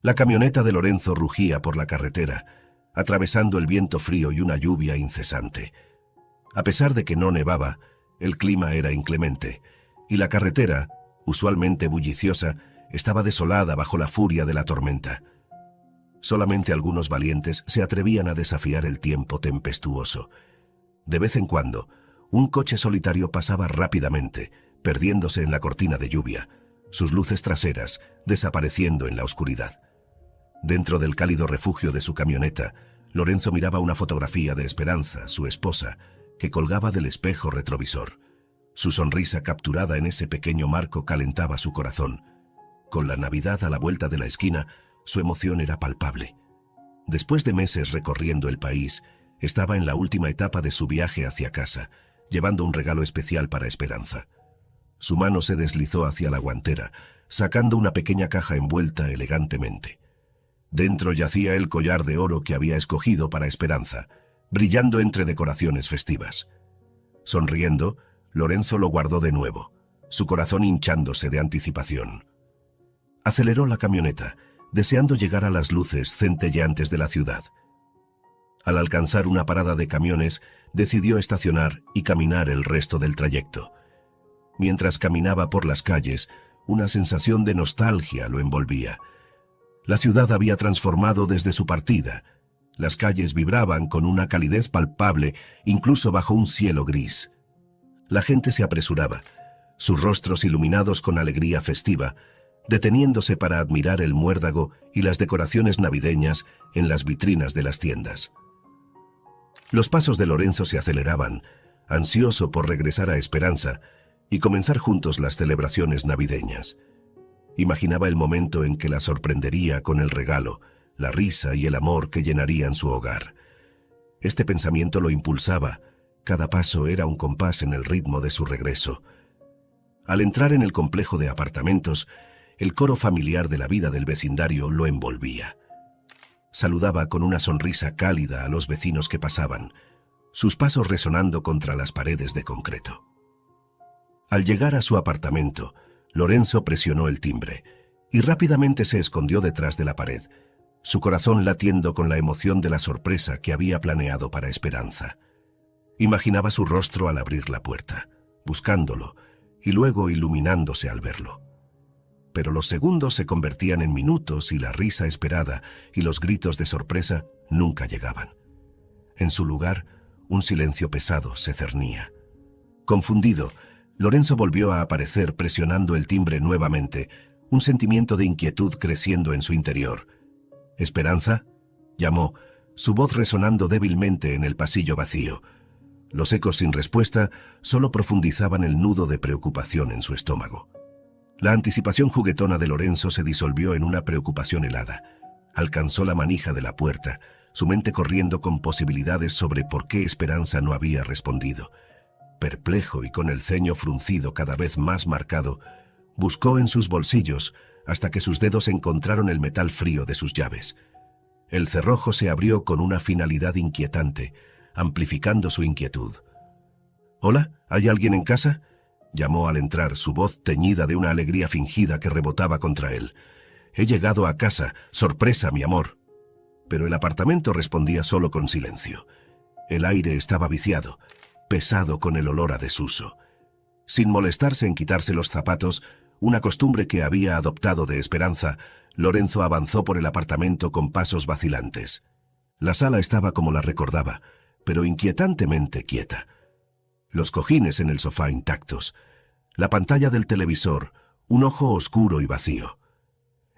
La camioneta de Lorenzo rugía por la carretera, atravesando el viento frío y una lluvia incesante. A pesar de que no nevaba, el clima era inclemente, y la carretera, usualmente bulliciosa, estaba desolada bajo la furia de la tormenta. Solamente algunos valientes se atrevían a desafiar el tiempo tempestuoso. De vez en cuando, un coche solitario pasaba rápidamente, perdiéndose en la cortina de lluvia, sus luces traseras desapareciendo en la oscuridad. Dentro del cálido refugio de su camioneta, Lorenzo miraba una fotografía de Esperanza, su esposa, que colgaba del espejo retrovisor. Su sonrisa capturada en ese pequeño marco calentaba su corazón. Con la Navidad a la vuelta de la esquina, su emoción era palpable. Después de meses recorriendo el país, estaba en la última etapa de su viaje hacia casa, llevando un regalo especial para Esperanza. Su mano se deslizó hacia la guantera, sacando una pequeña caja envuelta elegantemente. Dentro yacía el collar de oro que había escogido para Esperanza, brillando entre decoraciones festivas. Sonriendo, Lorenzo lo guardó de nuevo, su corazón hinchándose de anticipación. Aceleró la camioneta, deseando llegar a las luces centelleantes de la ciudad. Al alcanzar una parada de camiones, decidió estacionar y caminar el resto del trayecto. Mientras caminaba por las calles, una sensación de nostalgia lo envolvía. La ciudad había transformado desde su partida. Las calles vibraban con una calidez palpable, incluso bajo un cielo gris. La gente se apresuraba, sus rostros iluminados con alegría festiva, deteniéndose para admirar el muérdago y las decoraciones navideñas en las vitrinas de las tiendas. Los pasos de Lorenzo se aceleraban, ansioso por regresar a Esperanza y comenzar juntos las celebraciones navideñas. Imaginaba el momento en que la sorprendería con el regalo, la risa y el amor que llenarían su hogar. Este pensamiento lo impulsaba, cada paso era un compás en el ritmo de su regreso. Al entrar en el complejo de apartamentos, el coro familiar de la vida del vecindario lo envolvía. Saludaba con una sonrisa cálida a los vecinos que pasaban, sus pasos resonando contra las paredes de concreto. Al llegar a su apartamento, Lorenzo presionó el timbre y rápidamente se escondió detrás de la pared, su corazón latiendo con la emoción de la sorpresa que había planeado para Esperanza. Imaginaba su rostro al abrir la puerta, buscándolo, y luego iluminándose al verlo. Pero los segundos se convertían en minutos y la risa esperada y los gritos de sorpresa nunca llegaban. En su lugar, un silencio pesado se cernía. Confundido, Lorenzo volvió a aparecer presionando el timbre nuevamente, un sentimiento de inquietud creciendo en su interior. «¿Esperanza?», llamó, su voz resonando débilmente en el pasillo vacío. Los ecos sin respuesta solo profundizaban el nudo de preocupación en su estómago. La anticipación juguetona de Lorenzo se disolvió en una preocupación helada. Alcanzó la manija de la puerta, su mente corriendo con posibilidades sobre por qué Esperanza no había respondido. Perplejo y con el ceño fruncido cada vez más marcado, buscó en sus bolsillos hasta que sus dedos encontraron el metal frío de sus llaves. El cerrojo se abrió con una finalidad inquietante, amplificando su inquietud. «¿Hola? ¿Hay alguien en casa?», llamó al entrar, su voz teñida de una alegría fingida que rebotaba contra él. «He llegado a casa. Sorpresa, mi amor». Pero el apartamento respondía solo con silencio. El aire estaba viciado, pesado con el olor a desuso. Sin molestarse en quitarse los zapatos, una costumbre que había adoptado de Esperanza, Lorenzo avanzó por el apartamento con pasos vacilantes. La sala estaba como la recordaba, pero inquietantemente quieta. Los cojines en el sofá intactos, la pantalla del televisor, un ojo oscuro y vacío.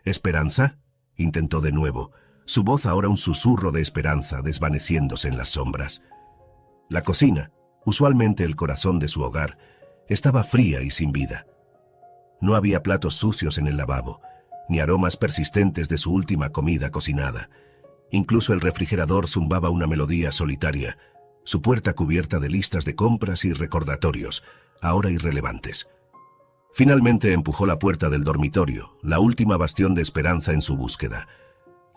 «¿Esperanza?», intentó de nuevo, su voz ahora un susurro de esperanza desvaneciéndose en las sombras. La cocina, usualmente el corazón de su hogar, estaba fría y sin vida. No había platos sucios en el lavabo, ni aromas persistentes de su última comida cocinada. Incluso el refrigerador zumbaba una melodía solitaria, su puerta cubierta de listas de compras y recordatorios, ahora irrelevantes. Finalmente empujó la puerta del dormitorio, la última bastión de esperanza en su búsqueda.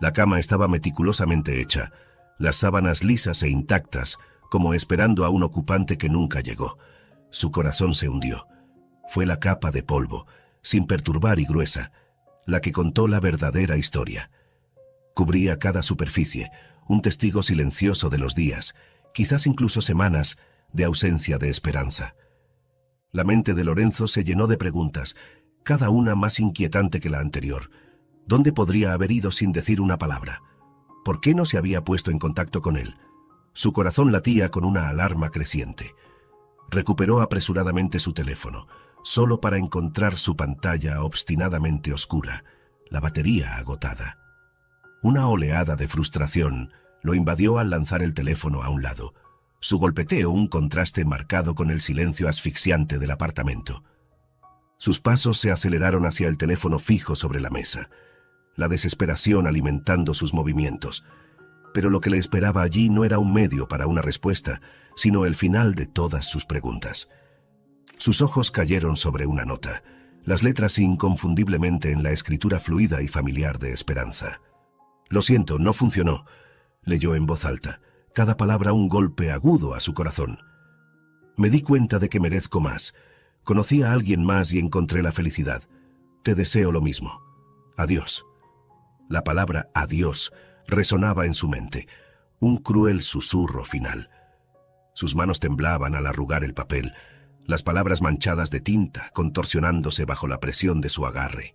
La cama estaba meticulosamente hecha, las sábanas lisas e intactas, como esperando a un ocupante que nunca llegó. Su corazón se hundió. Fue la capa de polvo, sin perturbar y gruesa, la que contó la verdadera historia. Cubría cada superficie, un testigo silencioso de los días, quizás incluso semanas, de ausencia de esperanza. La mente de Lorenzo se llenó de preguntas, cada una más inquietante que la anterior. ¿Dónde podría haber ido sin decir una palabra? ¿Por qué no se había puesto en contacto con él? Su corazón latía con una alarma creciente. Recuperó apresuradamente su teléfono, solo para encontrar su pantalla obstinadamente oscura, la batería agotada. Una oleada de frustración lo invadió al lanzar el teléfono a un lado. Su golpeteo un contraste marcado con el silencio asfixiante del apartamento. Sus pasos se aceleraron hacia el teléfono fijo sobre la mesa, la desesperación alimentando sus movimientos. Pero lo que le esperaba allí no era un medio para una respuesta, sino el final de todas sus preguntas. Sus ojos cayeron sobre una nota, las letras inconfundiblemente en la escritura fluida y familiar de Esperanza. «Lo siento, no funcionó», leyó en voz alta, cada palabra un golpe agudo a su corazón. «Me di cuenta de que merezco más. Conocí a alguien más y encontré la felicidad. Te deseo lo mismo. Adiós». La palabra adiós resonaba en su mente, un cruel susurro final. Sus manos temblaban al arrugar el papel, las palabras manchadas de tinta contorsionándose bajo la presión de su agarre.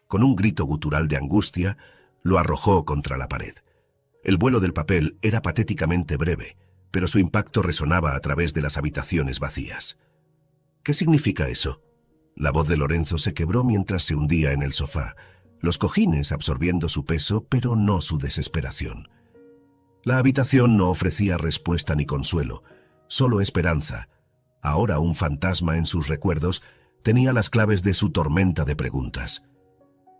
Con un grito gutural de angustia, lo arrojó contra la pared. El vuelo del papel era patéticamente breve, pero su impacto resonaba a través de las habitaciones vacías. «¿Qué significa eso?». La voz de Lorenzo se quebró mientras se hundía en el sofá, los cojines absorbiendo su peso, pero no su desesperación. La habitación no ofrecía respuesta ni consuelo, solo esperanza. Ahora un fantasma en sus recuerdos tenía las claves de su tormenta de preguntas.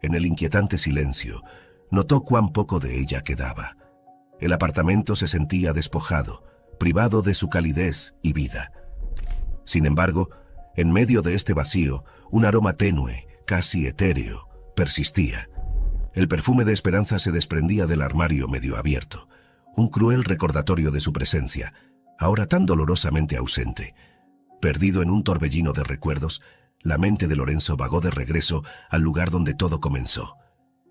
En el inquietante silencio, notó cuán poco de ella quedaba. El apartamento se sentía despojado, privado de su calidez y vida. Sin embargo, en medio de este vacío, un aroma tenue, casi etéreo, persistía. El perfume de Esperanza se desprendía del armario medio abierto, un cruel recordatorio de su presencia, ahora tan dolorosamente ausente. Perdido en un torbellino de recuerdos, la mente de Lorenzo vagó de regreso al lugar donde todo comenzó.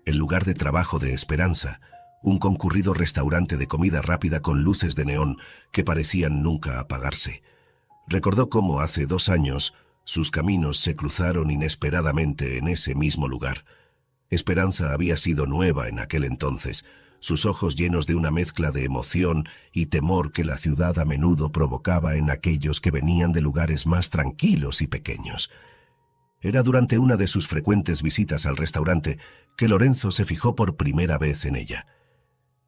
El lugar de trabajo de Esperanza, un concurrido restaurante de comida rápida con luces de neón que parecían nunca apagarse. Recordó cómo hace 2 años sus caminos se cruzaron inesperadamente en ese mismo lugar. Esperanza había sido nueva en aquel entonces, sus ojos llenos de una mezcla de emoción y temor que la ciudad a menudo provocaba en aquellos que venían de lugares más tranquilos y pequeños. Era durante una de sus frecuentes visitas al restaurante que Lorenzo se fijó por primera vez en ella.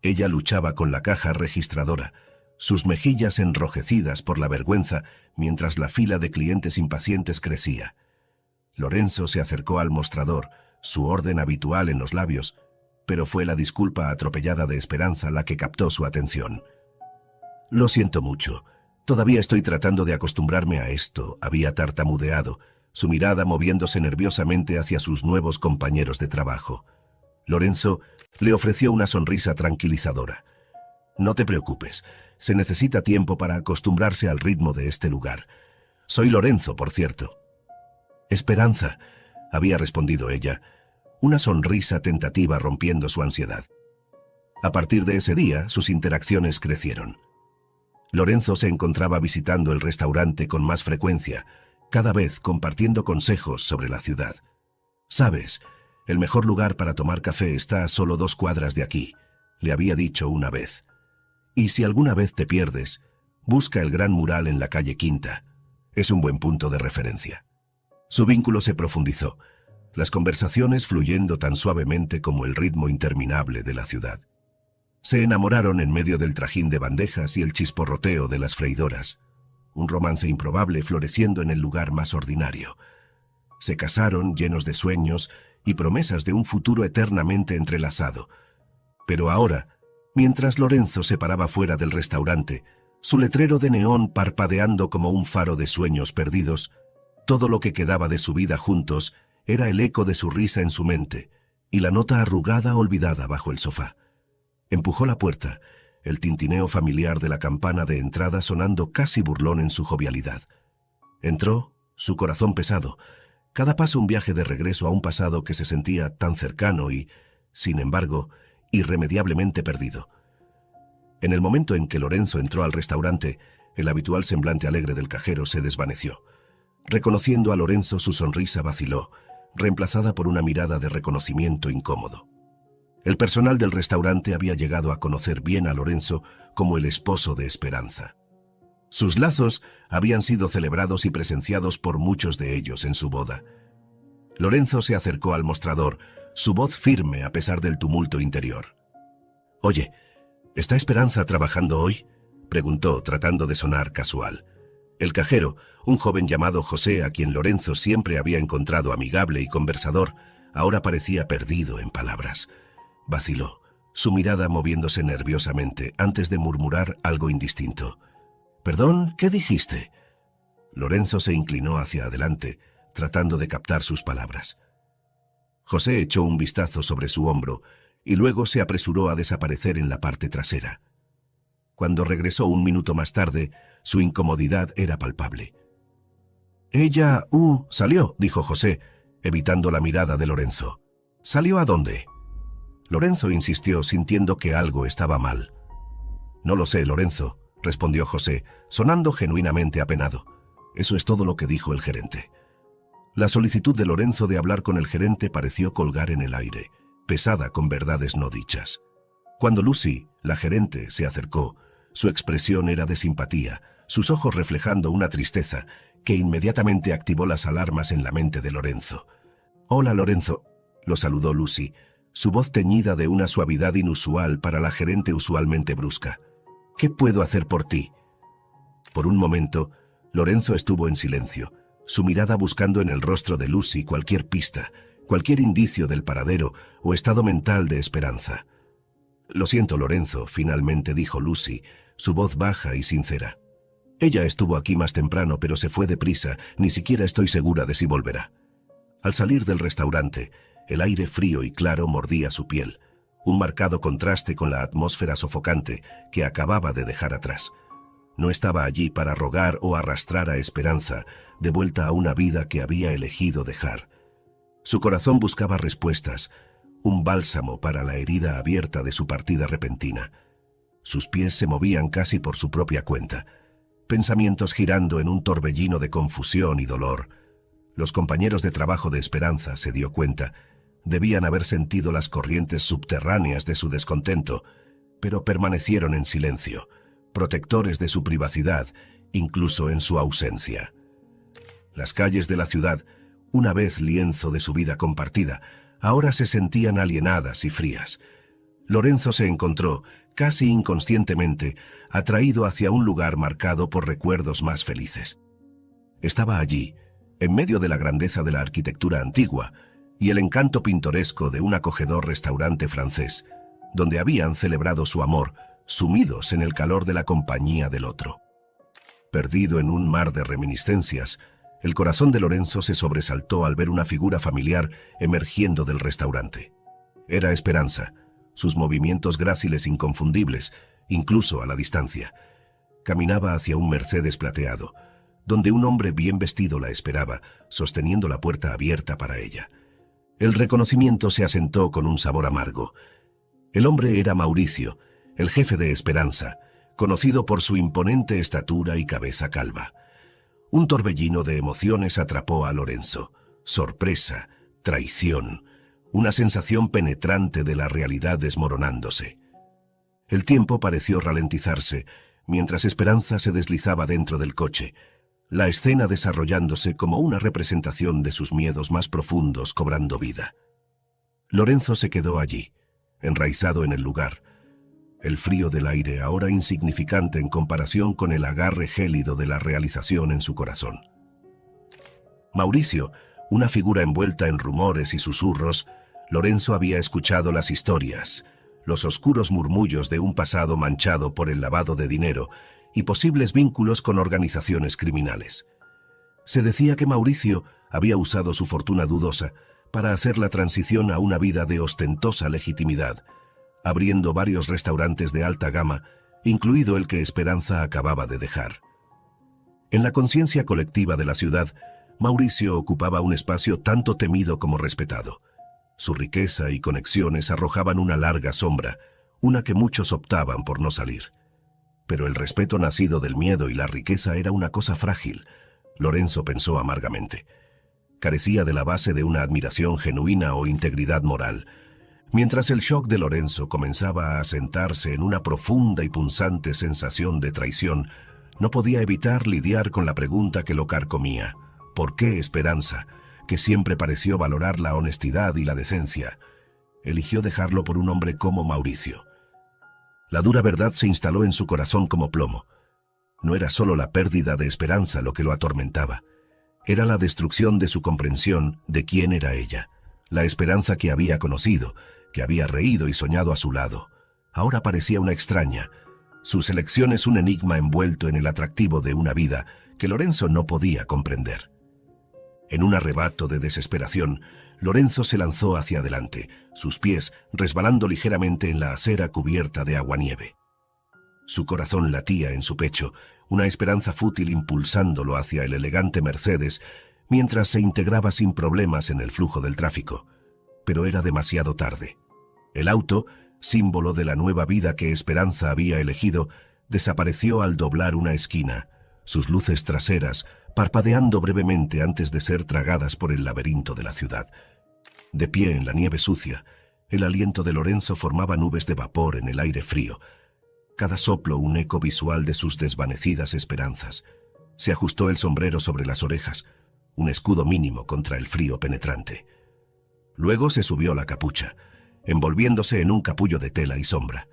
Ella luchaba con la caja registradora, sus mejillas enrojecidas por la vergüenza mientras la fila de clientes impacientes crecía. Lorenzo se acercó al mostrador, su orden habitual en los labios, pero fue la disculpa atropellada de Esperanza la que captó su atención. «Lo siento mucho. Todavía estoy tratando de acostumbrarme a esto», había tartamudeado, su mirada moviéndose nerviosamente hacia sus nuevos compañeros de trabajo. Lorenzo le ofreció una sonrisa tranquilizadora. «No te preocupes, se necesita tiempo para acostumbrarse al ritmo de este lugar. Soy Lorenzo, por cierto». «Esperanza», había respondido ella, una sonrisa tentativa rompiendo su ansiedad. A partir de ese día, sus interacciones crecieron. Lorenzo se encontraba visitando el restaurante con más frecuencia, cada vez compartiendo consejos sobre la ciudad. «Sabes, el mejor lugar para tomar café está a solo 2 cuadras de aquí», le había dicho una vez. «Y si alguna vez te pierdes, busca el gran mural en la calle Quinta. Es un buen punto de referencia». Su vínculo se profundizó, las conversaciones fluyendo tan suavemente como el ritmo interminable de la ciudad. Se enamoraron en medio del trajín de bandejas y el chisporroteo de las freidoras, un romance improbable floreciendo en el lugar más ordinario. Se casaron llenos de sueños y promesas de un futuro eternamente entrelazado. Pero ahora, mientras Lorenzo se paraba fuera del restaurante, su letrero de neón parpadeando como un faro de sueños perdidos, todo lo que quedaba de su vida juntos era el eco de su risa en su mente y la nota arrugada olvidada bajo el sofá. Empujó la puerta, el tintineo familiar de la campana de entrada sonando casi burlón en su jovialidad. Entró, su corazón pesado, Cada paso un viaje de regreso a un pasado que se sentía tan cercano y, sin embargo, irremediablemente perdido. En el momento en que Lorenzo entró al restaurante, el habitual semblante alegre del cajero se desvaneció. Reconociendo a Lorenzo, su sonrisa vaciló, reemplazada por una mirada de reconocimiento incómodo. El personal del restaurante había llegado a conocer bien a Lorenzo como el esposo de Esperanza. Sus lazos habían sido celebrados y presenciados por muchos de ellos en su boda. Lorenzo se acercó al mostrador, su voz firme a pesar del tumulto interior. «Oye, ¿está Esperanza trabajando hoy?», preguntó, tratando de sonar casual. El cajero, un joven llamado José, a quien Lorenzo siempre había encontrado amigable y conversador, ahora parecía perdido en palabras. Vaciló, su mirada moviéndose nerviosamente antes de murmurar algo indistinto. «¿Perdón? ¿Qué dijiste?». Lorenzo se inclinó hacia adelante, tratando de captar sus palabras. José echó un vistazo sobre su hombro y luego se apresuró a desaparecer en la parte trasera. Cuando regresó un minuto más tarde, su incomodidad era palpable. «Ella, salió», dijo José, evitando la mirada de Lorenzo. «¿Salió a dónde?». Lorenzo insistió, sintiendo que algo estaba mal. «No lo sé, Lorenzo», respondió José, sonando genuinamente apenado. Eso es todo lo que dijo el gerente. La solicitud de Lorenzo de hablar con el gerente pareció colgar en el aire, pesada con verdades no dichas. Cuando Lucy, la gerente, se acercó, su expresión era de simpatía, sus ojos reflejando una tristeza que inmediatamente activó las alarmas en la mente de Lorenzo. «Hola, Lorenzo», lo saludó Lucy, su voz teñida de una suavidad inusual para la gerente usualmente brusca. «¿Qué puedo hacer por ti?». Por un momento, Lorenzo estuvo en silencio, su mirada buscando en el rostro de Lucy cualquier pista, cualquier indicio del paradero o estado mental de Esperanza. «Lo siento, Lorenzo», finalmente dijo Lucy, su voz baja y sincera. «Ella estuvo aquí más temprano, pero se fue deprisa, ni siquiera estoy segura de si volverá». Al salir del restaurante, el aire frío y claro mordía su piel, un marcado contraste con la atmósfera sofocante que acababa de dejar atrás. No estaba allí para rogar o arrastrar a Esperanza de vuelta a una vida que había elegido dejar. Su corazón buscaba respuestas, un bálsamo para la herida abierta de su partida repentina. Sus pies se movían casi por su propia cuenta, pensamientos girando en un torbellino de confusión y dolor. Los compañeros de trabajo de Esperanza, se dio cuenta, debían haber sentido las corrientes subterráneas de su descontento, pero permanecieron en silencio, protectores de su privacidad, incluso en su ausencia. Las calles de la ciudad, una vez lienzo de su vida compartida, ahora se sentían alienadas y frías. Lorenzo se encontró, casi inconscientemente, atraído hacia un lugar marcado por recuerdos más felices. Estaba allí, en medio de la grandeza de la arquitectura antigua y el encanto pintoresco de un acogedor restaurante francés, donde habían celebrado su amor, sumidos en el calor de la compañía del otro. Perdido en un mar de reminiscencias, el corazón de Lorenzo se sobresaltó al ver una figura familiar emergiendo del restaurante. Era Esperanza, sus movimientos gráciles inconfundibles, incluso a la distancia. Caminaba hacia un Mercedes plateado, donde un hombre bien vestido la esperaba, sosteniendo la puerta abierta para ella. El reconocimiento se asentó con un sabor amargo. El hombre era Mauricio, el jefe de Esperanza, conocido por su imponente estatura y cabeza calva. Un torbellino de emociones atrapó a Lorenzo. Sorpresa, traición, una sensación penetrante de la realidad desmoronándose. El tiempo pareció ralentizarse, mientras Esperanza se deslizaba dentro del coche, la escena desarrollándose como una representación de sus miedos más profundos cobrando vida. Lorenzo se quedó allí, enraizado en el lugar, el frío del aire ahora insignificante en comparación con el agarre gélido de la realización en su corazón. Mauricio, una figura envuelta en rumores y susurros, Lorenzo había escuchado las historias, los oscuros murmullos de un pasado manchado por el lavado de dinero y posibles vínculos con organizaciones criminales. Se decía que Mauricio había usado su fortuna dudosa para hacer la transición a una vida de ostentosa legitimidad, abriendo varios restaurantes de alta gama, incluido el que Esperanza acababa de dejar. En la conciencia colectiva de la ciudad, Mauricio ocupaba un espacio tanto temido como respetado. Su riqueza y conexiones arrojaban una larga sombra, una que muchos optaban por no salir. Pero el respeto nacido del miedo y la riqueza era una cosa frágil, Lorenzo pensó amargamente. Carecía de la base de una admiración genuina o integridad moral. Mientras el shock de Lorenzo comenzaba a asentarse en una profunda y punzante sensación de traición, no podía evitar lidiar con la pregunta que lo carcomía. ¿Por qué Esperanza, que siempre pareció valorar la honestidad y la decencia, eligió dejarlo por un hombre como Mauricio? La dura verdad se instaló en su corazón como plomo. No era solo la pérdida de Esperanza lo que lo atormentaba. Era la destrucción de su comprensión de quién era ella. La Esperanza que había conocido, que había reído y soñado a su lado, ahora parecía una extraña. Sus elecciones un enigma envuelto en el atractivo de una vida que Lorenzo no podía comprender. En un arrebato de desesperación, Lorenzo se lanzó hacia adelante, sus pies resbalando ligeramente en la acera cubierta de aguanieve. Su corazón latía en su pecho, una esperanza fútil impulsándolo hacia el elegante Mercedes, mientras se integraba sin problemas en el flujo del tráfico. Pero era demasiado tarde. El auto, símbolo de la nueva vida que Esperanza había elegido, desapareció al doblar una esquina, sus luces traseras parpadeando brevemente antes de ser tragadas por el laberinto de la ciudad. De pie en la nieve sucia, el aliento de Lorenzo formaba nubes de vapor en el aire frío, cada soplo un eco visual de sus desvanecidas esperanzas. Se ajustó el sombrero sobre las orejas, un escudo mínimo contra el frío penetrante. Luego se subió la capucha, envolviéndose en un capullo de tela y sombra.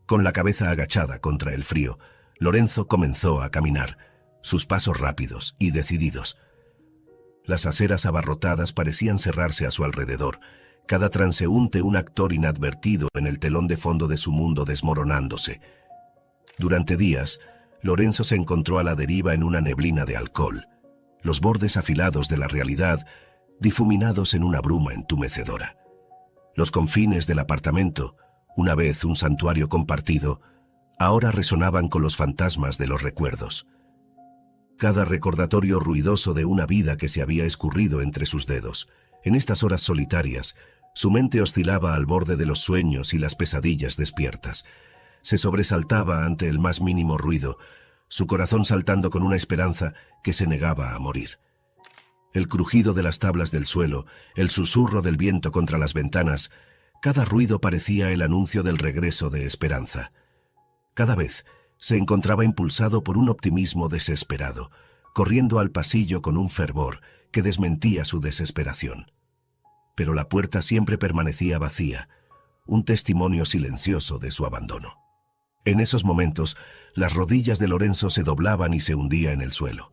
Con la cabeza agachada contra el frío, Lorenzo comenzó a caminar, sus pasos rápidos y decididos. Las aceras abarrotadas parecían cerrarse a su alrededor, cada transeúnte un actor inadvertido en el telón de fondo de su mundo desmoronándose. Durante días, Lorenzo se encontró a la deriva en una neblina de alcohol, los bordes afilados de la realidad difuminados en una bruma entumecedora. Los confines del apartamento, una vez un santuario compartido, ahora resonaban con los fantasmas de los recuerdos. Cada recordatorio ruidoso de una vida que se había escurrido entre sus dedos. En estas horas solitarias, su mente oscilaba al borde de los sueños y las pesadillas despiertas. Se sobresaltaba ante el más mínimo ruido, su corazón saltando con una esperanza que se negaba a morir. El crujido de las tablas del suelo, el susurro del viento contra las ventanas, cada ruido parecía el anuncio del regreso de Esperanza. Cada vez se encontraba impulsado por un optimismo desesperado, corriendo al pasillo con un fervor que desmentía su desesperación. Pero la puerta siempre permanecía vacía, un testimonio silencioso de su abandono. En esos momentos, las rodillas de Lorenzo se doblaban y se hundía en el suelo.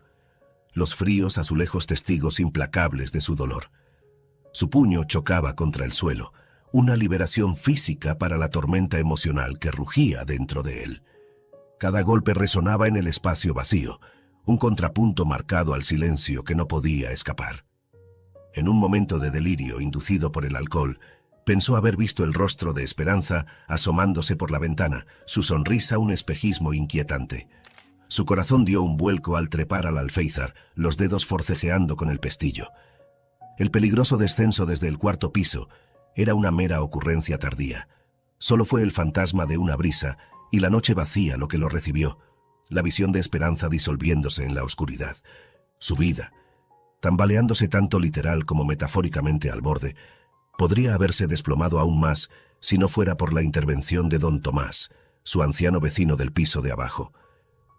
Los fríos azulejos testigos implacables de su dolor. Su puño chocaba contra el suelo, una liberación física para la tormenta emocional que rugía dentro de él. Cada golpe resonaba en el espacio vacío, un contrapunto marcado al silencio que no podía escapar. En un momento de delirio inducido por el alcohol, pensó haber visto el rostro de Esperanza asomándose por la ventana, su sonrisa un espejismo inquietante. Su corazón dio un vuelco al trepar al alféizar, los dedos forcejeando con el pestillo. El peligroso descenso desde el cuarto piso era una mera ocurrencia tardía. Solo fue el fantasma de una brisa y la noche vacía lo que lo recibió, la visión de Esperanza disolviéndose en la oscuridad. Su vida, tambaleándose tanto literal como metafóricamente al borde, podría haberse desplomado aún más si no fuera por la intervención de don Tomás, su anciano vecino del piso de abajo.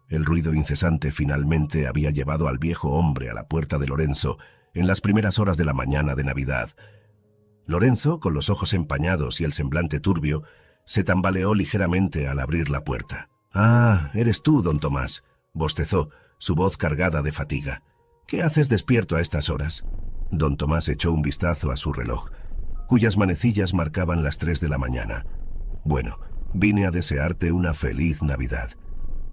El ruido incesante finalmente había llevado al viejo hombre a la puerta de Lorenzo en las primeras horas de la mañana de Navidad. Lorenzo, con los ojos empañados y el semblante turbio, se tambaleó ligeramente al abrir la puerta. «Ah, eres tú, don Tomás», bostezó, su voz cargada de fatiga. «¿Qué haces despierto a estas horas?» Don Tomás echó un vistazo a su reloj, cuyas manecillas marcaban las 3 de la mañana. «Bueno, vine a desearte una feliz Navidad»,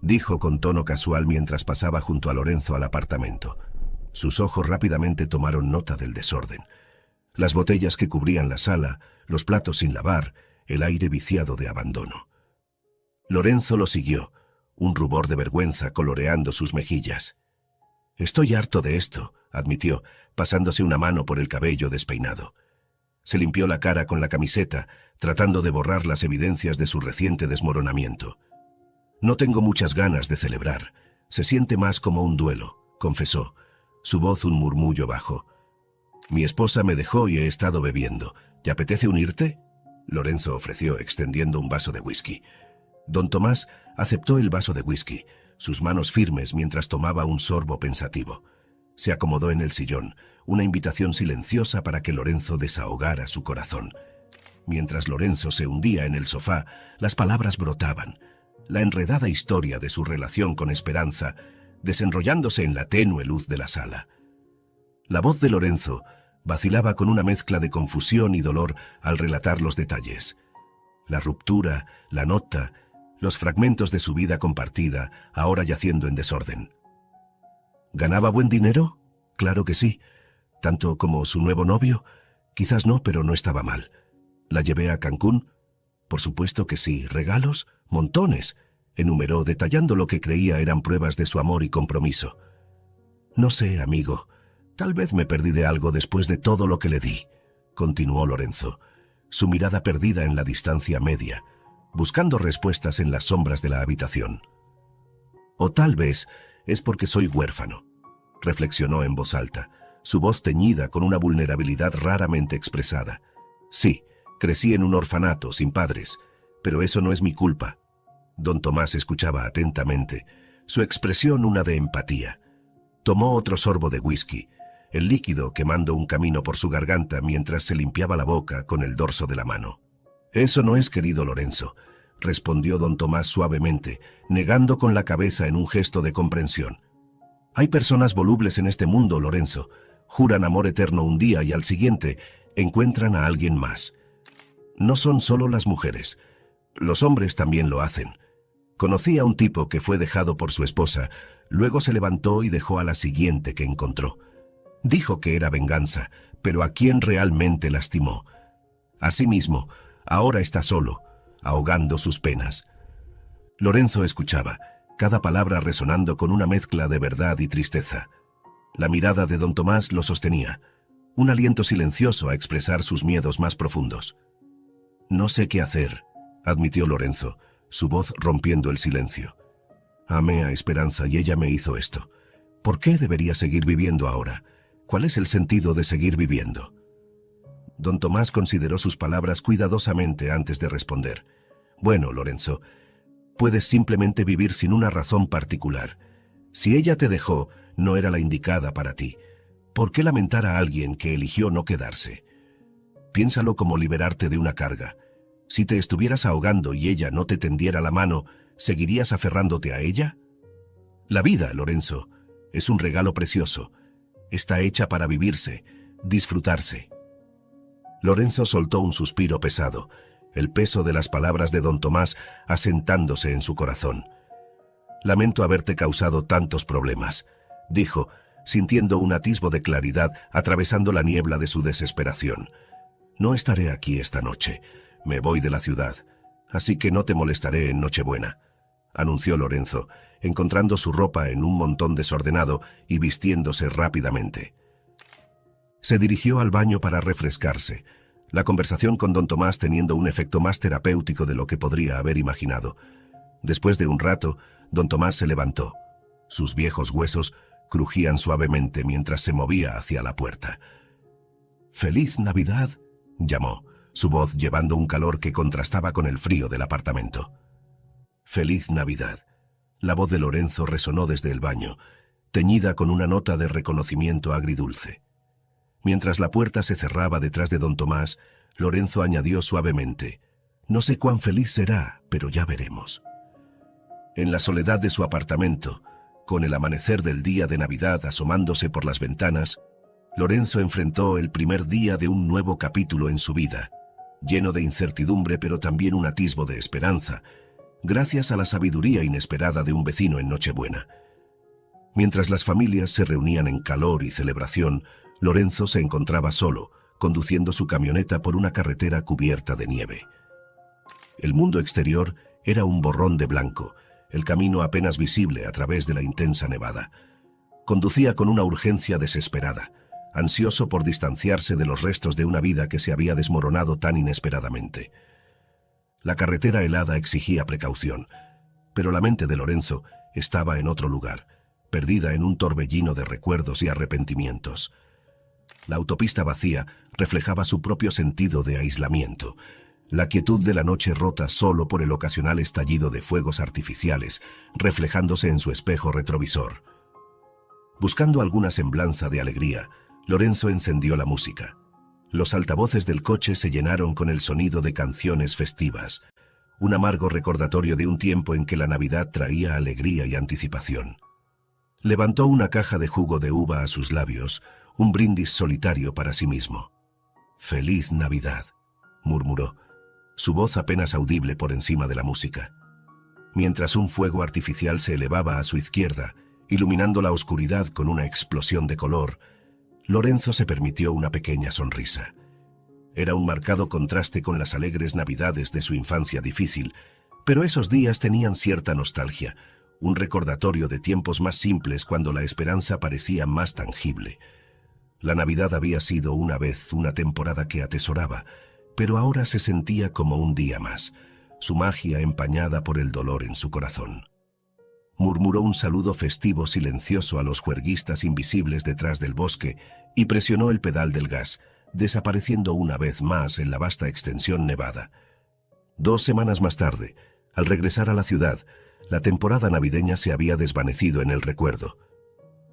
dijo con tono casual mientras pasaba junto a Lorenzo al apartamento. Sus ojos rápidamente tomaron nota del desorden. Las botellas que cubrían la sala, los platos sin lavar, el aire viciado de abandono. Lorenzo lo siguió, un rubor de vergüenza coloreando sus mejillas. «Estoy harto de esto», admitió, pasándose una mano por el cabello despeinado. Se limpió la cara con la camiseta, tratando de borrar las evidencias de su reciente desmoronamiento. No tengo muchas ganas de celebrar. Se siente más como un duelo, confesó, su voz un murmullo bajo. Mi esposa me dejó y he estado bebiendo. ¿Te apetece unirte? Lorenzo ofreció, extendiendo un vaso de whisky. Don Tomás aceptó el vaso de whisky, sus manos firmes mientras tomaba un sorbo pensativo. Se acomodó en el sillón, una invitación silenciosa para que Lorenzo desahogara su corazón. Mientras Lorenzo se hundía en el sofá, las palabras brotaban, la enredada historia de su relación con Esperanza, desenrollándose en la tenue luz de la sala. La voz de Lorenzo vacilaba con una mezcla de confusión y dolor al relatar los detalles. La ruptura, la nota, los fragmentos de su vida compartida, ahora yaciendo en desorden. ¿Ganaba buen dinero? Claro que sí. ¿Tanto como su nuevo novio? Quizás no, pero no estaba mal. ¿La llevé a Cancún? Por supuesto que sí. ¿Regalos? Montones. Enumeró, detallando lo que creía eran pruebas de su amor y compromiso. No sé, amigo. Tal vez me perdí de algo después de todo lo que le di, continuó Lorenzo, su mirada perdida en la distancia media, buscando respuestas en las sombras de la habitación. O tal vez es porque soy huérfano, reflexionó en voz alta, su voz teñida con una vulnerabilidad raramente expresada. Sí, crecí en un orfanato sin padres, pero eso no es mi culpa. Don Tomás escuchaba atentamente, su expresión una de empatía. Tomó otro sorbo de whisky, el líquido quemando un camino por su garganta mientras se limpiaba la boca con el dorso de la mano. Eso no es, querido Lorenzo, respondió don Tomás suavemente, negando con la cabeza en un gesto de comprensión. Hay personas volubles en este mundo, Lorenzo. Juran amor eterno un día y al siguiente encuentran a alguien más. No son solo las mujeres. Los hombres también lo hacen. Conocí a un tipo que fue dejado por su esposa, luego se levantó y dejó a la siguiente que encontró. Dijo que era venganza, pero ¿a quién realmente lastimó? Asimismo, ahora está solo, ahogando sus penas. Lorenzo escuchaba, cada palabra resonando con una mezcla de verdad y tristeza. La mirada de don Tomás lo sostenía, un aliento silencioso a expresar sus miedos más profundos. No sé qué hacer, admitió Lorenzo, su voz rompiendo el silencio. Amé a Esperanza y ella me hizo esto. ¿Por qué debería seguir viviendo ahora? ¿Cuál es el sentido de seguir viviendo? Don Tomás consideró sus palabras cuidadosamente antes de responder. Bueno, Lorenzo, puedes simplemente vivir sin una razón particular. Si ella te dejó, no era la indicada para ti. ¿Por qué lamentar a alguien que eligió no quedarse? Piénsalo como liberarte de una carga. Si te estuvieras ahogando y ella no te tendiera la mano, ¿seguirías aferrándote a ella? La vida, Lorenzo, es un regalo precioso. Está hecha para vivirse, disfrutarse. Lorenzo soltó un suspiro pesado, el peso de las palabras de don Tomás asentándose en su corazón. Lamento haberte causado tantos problemas, dijo, sintiendo un atisbo de claridad atravesando la niebla de su desesperación. No estaré aquí esta noche, me voy de la ciudad, así que no te molestaré en Nochebuena, anunció Lorenzo, encontrando su ropa en un montón desordenado y vistiéndose rápidamente. Se dirigió al baño para refrescarse, la conversación con don Tomás teniendo un efecto más terapéutico de lo que podría haber imaginado. Después de un rato, don Tomás se levantó. Sus viejos huesos crujían suavemente mientras se movía hacia la puerta. «¡Feliz Navidad!», llamó, su voz llevando un calor que contrastaba con el frío del apartamento. «¡Feliz Navidad!». La voz de Lorenzo resonó desde el baño, teñida con una nota de reconocimiento agridulce. Mientras la puerta se cerraba detrás de don Tomás, Lorenzo añadió suavemente, «No sé cuán feliz será, pero ya veremos». En la soledad de su apartamento, con el amanecer del día de Navidad asomándose por las ventanas, Lorenzo enfrentó el primer día de un nuevo capítulo en su vida, lleno de incertidumbre pero también un atisbo de esperanza, gracias a la sabiduría inesperada de un vecino en Nochebuena. Mientras las familias se reunían en calor y celebración, Lorenzo se encontraba solo, conduciendo su camioneta por una carretera cubierta de nieve. El mundo exterior era un borrón de blanco, el camino apenas visible a través de la intensa nevada. Conducía con una urgencia desesperada, ansioso por distanciarse de los restos de una vida que se había desmoronado tan inesperadamente. La carretera helada exigía precaución, pero la mente de Lorenzo estaba en otro lugar, perdida en un torbellino de recuerdos y arrepentimientos. La autopista vacía reflejaba su propio sentido de aislamiento, la quietud de la noche rota solo por el ocasional estallido de fuegos artificiales, reflejándose en su espejo retrovisor. Buscando alguna semblanza de alegría, Lorenzo encendió la música. Los altavoces del coche se llenaron con el sonido de canciones festivas, un amargo recordatorio de un tiempo en que la Navidad traía alegría y anticipación. Levantó una caja de jugo de uva a sus labios, un brindis solitario para sí mismo. «Feliz Navidad», murmuró, su voz apenas audible por encima de la música. Mientras un fuego artificial se elevaba a su izquierda, iluminando la oscuridad con una explosión de color, Lorenzo se permitió una pequeña sonrisa. Era un marcado contraste con las alegres navidades de su infancia difícil, pero esos días tenían cierta nostalgia, un recordatorio de tiempos más simples cuando la esperanza parecía más tangible. La Navidad había sido una vez una temporada que atesoraba, pero ahora se sentía como un día más, su magia empañada por el dolor en su corazón. Murmuró un saludo festivo silencioso a los juerguistas invisibles detrás del bosque y presionó el pedal del gas, desapareciendo una vez más en la vasta extensión nevada. 2 semanas más tarde, al regresar a la ciudad, la temporada navideña se había desvanecido en el recuerdo.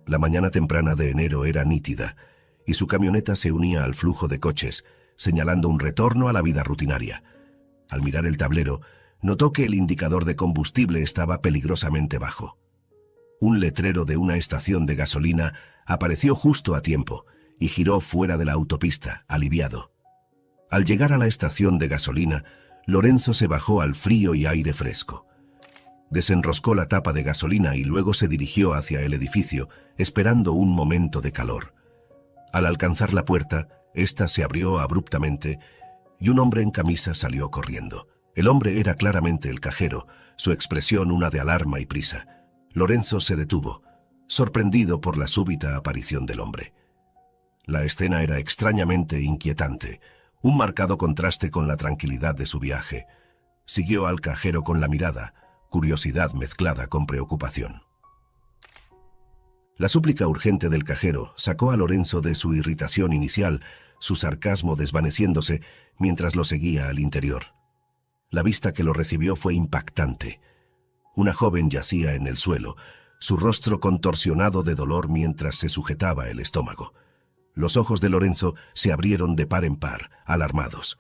La mañana temprana de enero era nítida, y su camioneta se unía al flujo de coches, señalando un retorno a la vida rutinaria. Al mirar el tablero, notó que el indicador de combustible estaba peligrosamente bajo. Un letrero de una estación de gasolina apareció justo a tiempo y giró fuera de la autopista, aliviado. Al llegar a la estación de gasolina, Lorenzo se bajó al frío y aire fresco. Desenroscó la tapa de gasolina y luego se dirigió hacia el edificio, esperando un momento de calor. Al alcanzar la puerta, ésta se abrió abruptamente y un hombre en camisa salió corriendo. El hombre era claramente el cajero, su expresión una de alarma y prisa. Lorenzo se detuvo, sorprendido por la súbita aparición del hombre. La escena era extrañamente inquietante, un marcado contraste con la tranquilidad de su viaje. Siguió al cajero con la mirada, curiosidad mezclada con preocupación. La súplica urgente del cajero sacó a Lorenzo de su irritación inicial, su sarcasmo desvaneciéndose mientras lo seguía al interior. La vista que lo recibió fue impactante. Una joven yacía en el suelo, su rostro contorsionado de dolor mientras se sujetaba el estómago. Los ojos de Lorenzo se abrieron de par en par, alarmados.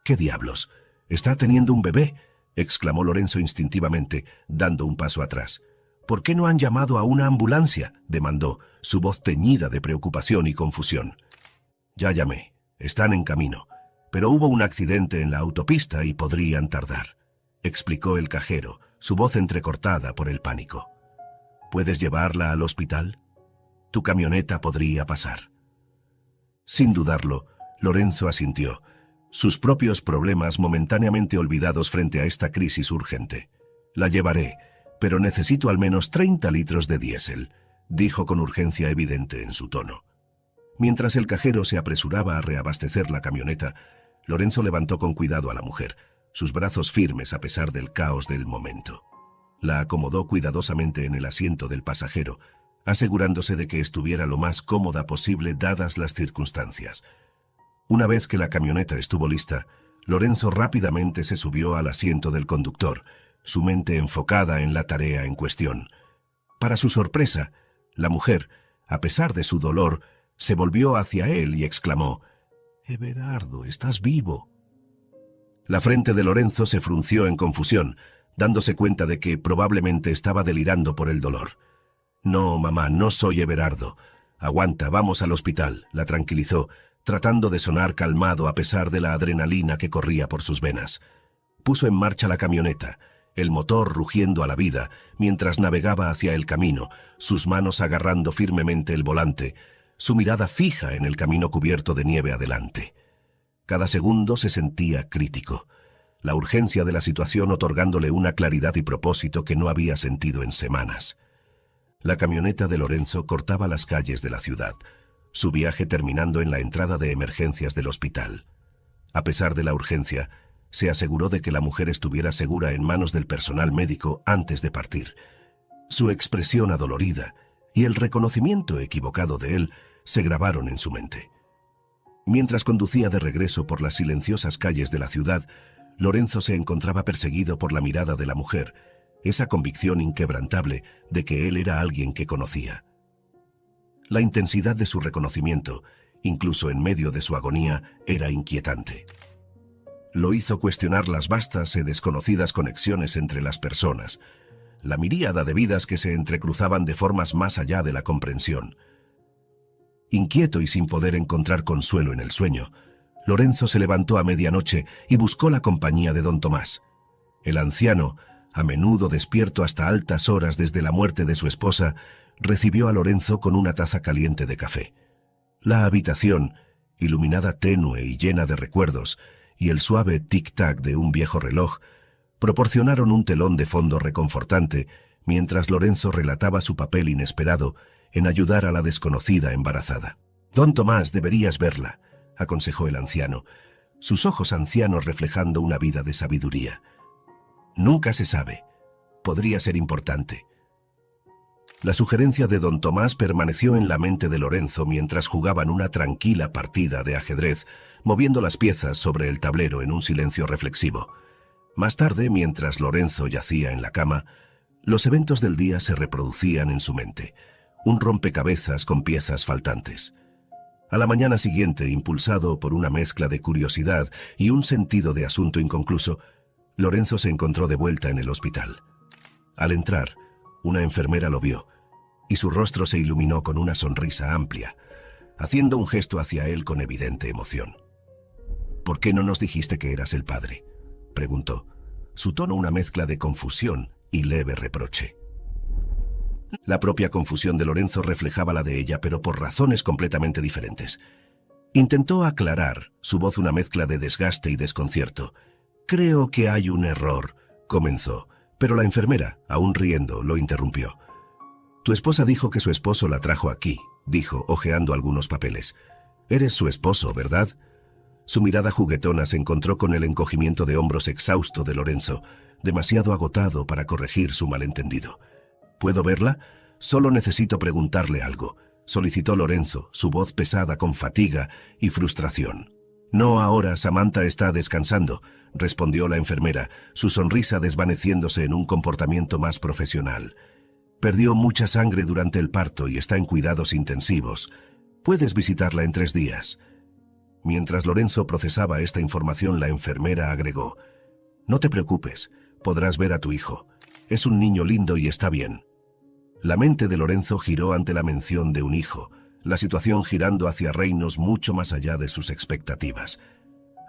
«¿Qué diablos? ¿Está teniendo un bebé?», exclamó Lorenzo instintivamente, dando un paso atrás. «¿Por qué no han llamado a una ambulancia?», demandó, su voz teñida de preocupación y confusión. «Ya llamé. Están en camino. Pero hubo un accidente en la autopista y podrían tardar», explicó el cajero, su voz entrecortada por el pánico. «¿Puedes llevarla al hospital? Tu camioneta podría pasar». Sin dudarlo, Lorenzo asintió, sus propios problemas momentáneamente olvidados frente a esta crisis urgente. «La llevaré, pero necesito al menos 30 litros de diésel», dijo con urgencia evidente en su tono. Mientras el cajero se apresuraba a reabastecer la camioneta, Lorenzo levantó con cuidado a la mujer, sus brazos firmes a pesar del caos del momento. La acomodó cuidadosamente en el asiento del pasajero, asegurándose de que estuviera lo más cómoda posible dadas las circunstancias. Una vez que la camioneta estuvo lista, Lorenzo rápidamente se subió al asiento del conductor, su mente enfocada en la tarea en cuestión. Para su sorpresa, la mujer, a pesar de su dolor, se volvió hacia él y exclamó: «Everardo, estás vivo». La frente de Lorenzo se frunció en confusión, dándose cuenta de que probablemente estaba delirando por el dolor. «No, mamá, no soy Everardo. Aguanta, vamos al hospital», la tranquilizó, tratando de sonar calmado a pesar de la adrenalina que corría por sus venas. Puso en marcha la camioneta, el motor rugiendo a la vida, mientras navegaba hacia el camino, sus manos agarrando firmemente el volante, su mirada fija en el camino cubierto de nieve adelante. Cada segundo se sentía crítico, la urgencia de la situación otorgándole una claridad y propósito que no había sentido en semanas. La camioneta de Lorenzo cortaba las calles de la ciudad, su viaje terminando en la entrada de emergencias del hospital. A pesar de la urgencia, se aseguró de que la mujer estuviera segura en manos del personal médico antes de partir. Su expresión adolorida y el reconocimiento equivocado de él se grabaron en su mente. Mientras conducía de regreso por las silenciosas calles de la ciudad, Lorenzo se encontraba perseguido por la mirada de la mujer, esa convicción inquebrantable de que él era alguien que conocía. La intensidad de su reconocimiento, incluso en medio de su agonía, era inquietante. Lo hizo cuestionar las vastas y desconocidas conexiones entre las personas, la miríada de vidas que se entrecruzaban de formas más allá de la comprensión. Inquieto y sin poder encontrar consuelo en el sueño, Lorenzo se levantó a medianoche y buscó la compañía de don Tomás. El anciano, a menudo despierto hasta altas horas desde la muerte de su esposa, recibió a Lorenzo con una taza caliente de café. La habitación, iluminada tenue y llena de recuerdos, y el suave tic-tac de un viejo reloj, proporcionaron un telón de fondo reconfortante mientras Lorenzo relataba su papel inesperado en ayudar a la desconocida embarazada. «Don Tomás, deberías verla», aconsejó el anciano, sus ojos ancianos reflejando una vida de sabiduría. «Nunca se sabe. Podría ser importante». La sugerencia de don Tomás permaneció en la mente de Lorenzo mientras jugaban una tranquila partida de ajedrez, moviendo las piezas sobre el tablero en un silencio reflexivo. Más tarde, mientras Lorenzo yacía en la cama, los eventos del día se reproducían en su mente, un rompecabezas con piezas faltantes. A la mañana siguiente, impulsado por una mezcla de curiosidad y un sentido de asunto inconcluso, Lorenzo se encontró de vuelta en el hospital. Al entrar, una enfermera lo vio, y su rostro se iluminó con una sonrisa amplia, haciendo un gesto hacia él con evidente emoción. «¿Por qué no nos dijiste que eras el padre?», preguntó, su tono una mezcla de confusión y leve reproche. La propia confusión de Lorenzo reflejaba la de ella, pero por razones completamente diferentes. Intentó aclarar, su voz una mezcla de desgaste y desconcierto. «Creo que hay un error», comenzó, pero la enfermera, aún riendo, lo interrumpió. «Tu esposa dijo que su esposo la trajo aquí», dijo, hojeando algunos papeles. «Eres su esposo, ¿verdad?». Su mirada juguetona se encontró con el encogimiento de hombros exhausto de Lorenzo, demasiado agotado para corregir su malentendido. «¿Puedo verla? Solo necesito preguntarle algo», solicitó Lorenzo, su voz pesada con fatiga y frustración. «No ahora, Samantha está descansando», respondió la enfermera, su sonrisa desvaneciéndose en un comportamiento más profesional. «Perdió mucha sangre durante el parto y está en cuidados intensivos. Puedes visitarla en 3 días». Mientras Lorenzo procesaba esta información, la enfermera agregó: «No te preocupes, podrás ver a tu hijo. Es un niño lindo y está bien». La mente de Lorenzo giró ante la mención de un hijo, la situación girando hacia reinos mucho más allá de sus expectativas.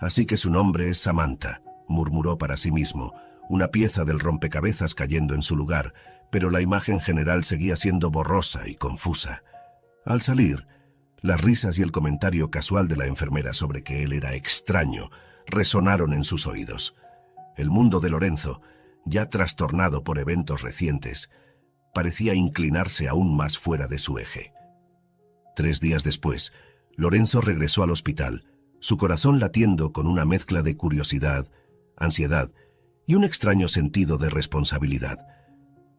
«Así que su nombre es Samantha», murmuró para sí mismo, una pieza del rompecabezas cayendo en su lugar, pero la imagen general seguía siendo borrosa y confusa. Al salir, las risas y el comentario casual de la enfermera sobre que él era extraño resonaron en sus oídos. El mundo de Lorenzo, ya trastornado por eventos recientes, parecía inclinarse aún más fuera de su eje. 3 días después, Lorenzo regresó al hospital, su corazón latiendo con una mezcla de curiosidad, ansiedad y un extraño sentido de responsabilidad.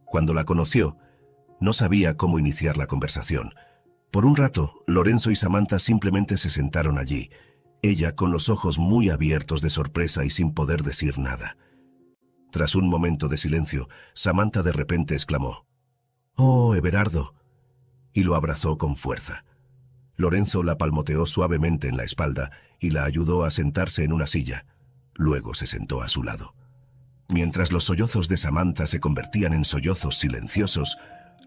Cuando la conoció, no sabía cómo iniciar la conversación. Por un rato, Lorenzo y Samantha simplemente se sentaron allí, ella con los ojos muy abiertos de sorpresa y sin poder decir nada. Tras un momento de silencio, Samantha de repente exclamó: «¡Oh, Everardo!», y lo abrazó con fuerza. Lorenzo la palmoteó suavemente en la espalda y la ayudó a sentarse en una silla. Luego se sentó a su lado. Mientras los sollozos de Samantha se convertían en sollozos silenciosos,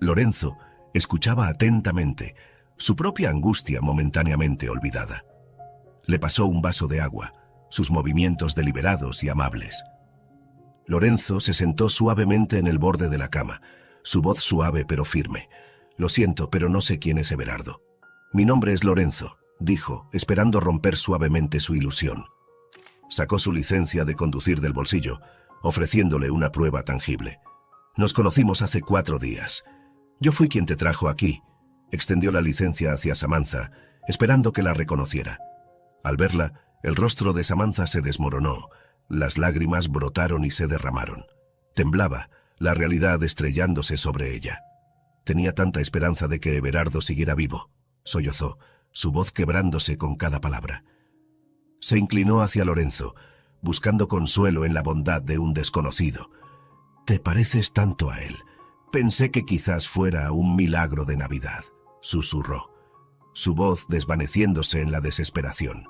Lorenzo escuchaba atentamente, su propia angustia momentáneamente olvidada. Le pasó un vaso de agua, sus movimientos deliberados y amables. Lorenzo se sentó suavemente en el borde de la cama, su voz suave pero firme. «Lo siento, pero no sé quién es Everardo». «Mi nombre es Lorenzo», dijo, esperando romper suavemente su ilusión. Sacó su licencia de conducir del bolsillo, ofreciéndole una prueba tangible. «Nos conocimos hace 4 días. Yo fui quien te trajo aquí. Extendió la licencia hacia Samantha, esperando que la reconociera. Al verla, el rostro de Samantha se desmoronó, las lágrimas brotaron y se derramaron. Temblaba, la realidad estrellándose sobre ella. Tenía tanta esperanza de que Everardo siguiera vivo. Sollozó, su voz quebrándose con cada palabra. Se inclinó hacia Lorenzo, buscando consuelo en la bondad de un desconocido. «Te pareces tanto a él. Pensé que quizás fuera un milagro de Navidad», susurró, su voz desvaneciéndose en la desesperación.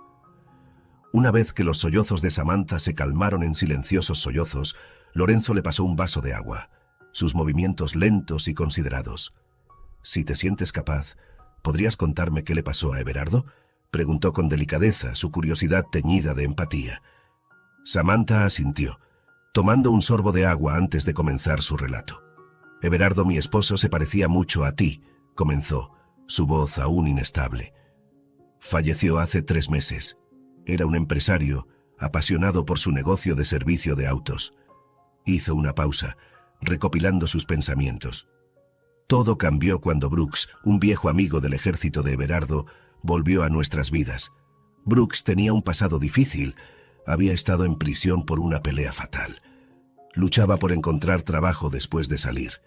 Una vez que los sollozos de Samantha se calmaron en silenciosos sollozos, Lorenzo le pasó un vaso de agua, sus movimientos lentos y considerados. «Si te sientes capaz, ¿podrías contarme qué le pasó a Everardo?», preguntó con delicadeza, su curiosidad teñida de empatía. Samantha asintió, tomando un sorbo de agua antes de comenzar su relato. «Everardo, mi esposo, se parecía mucho a ti», comenzó, su voz aún inestable. «Falleció hace 3 meses. Era un empresario, apasionado por su negocio de servicio de autos». Hizo una pausa, recopilando sus pensamientos. «Todo cambió cuando Brooks, un viejo amigo del ejército de Everardo, volvió a nuestras vidas. Brooks tenía un pasado difícil, había estado en prisión por una pelea fatal. Luchaba por encontrar trabajo después de salir».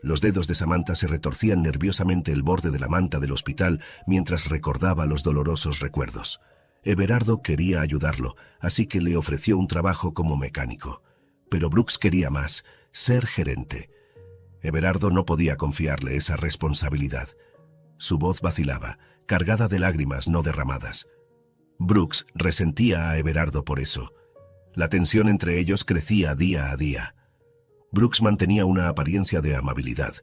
Los dedos de Samantha se retorcían nerviosamente el borde de la manta del hospital mientras recordaba los dolorosos recuerdos. Everardo quería ayudarlo, así que le ofreció un trabajo como mecánico. Pero Brooks quería más, ser gerente. Everardo no podía confiarle esa responsabilidad. Su voz vacilaba, cargada de lágrimas no derramadas. Brooks resentía a Everardo por eso. La tensión entre ellos crecía día a día. Brooks mantenía una apariencia de amabilidad,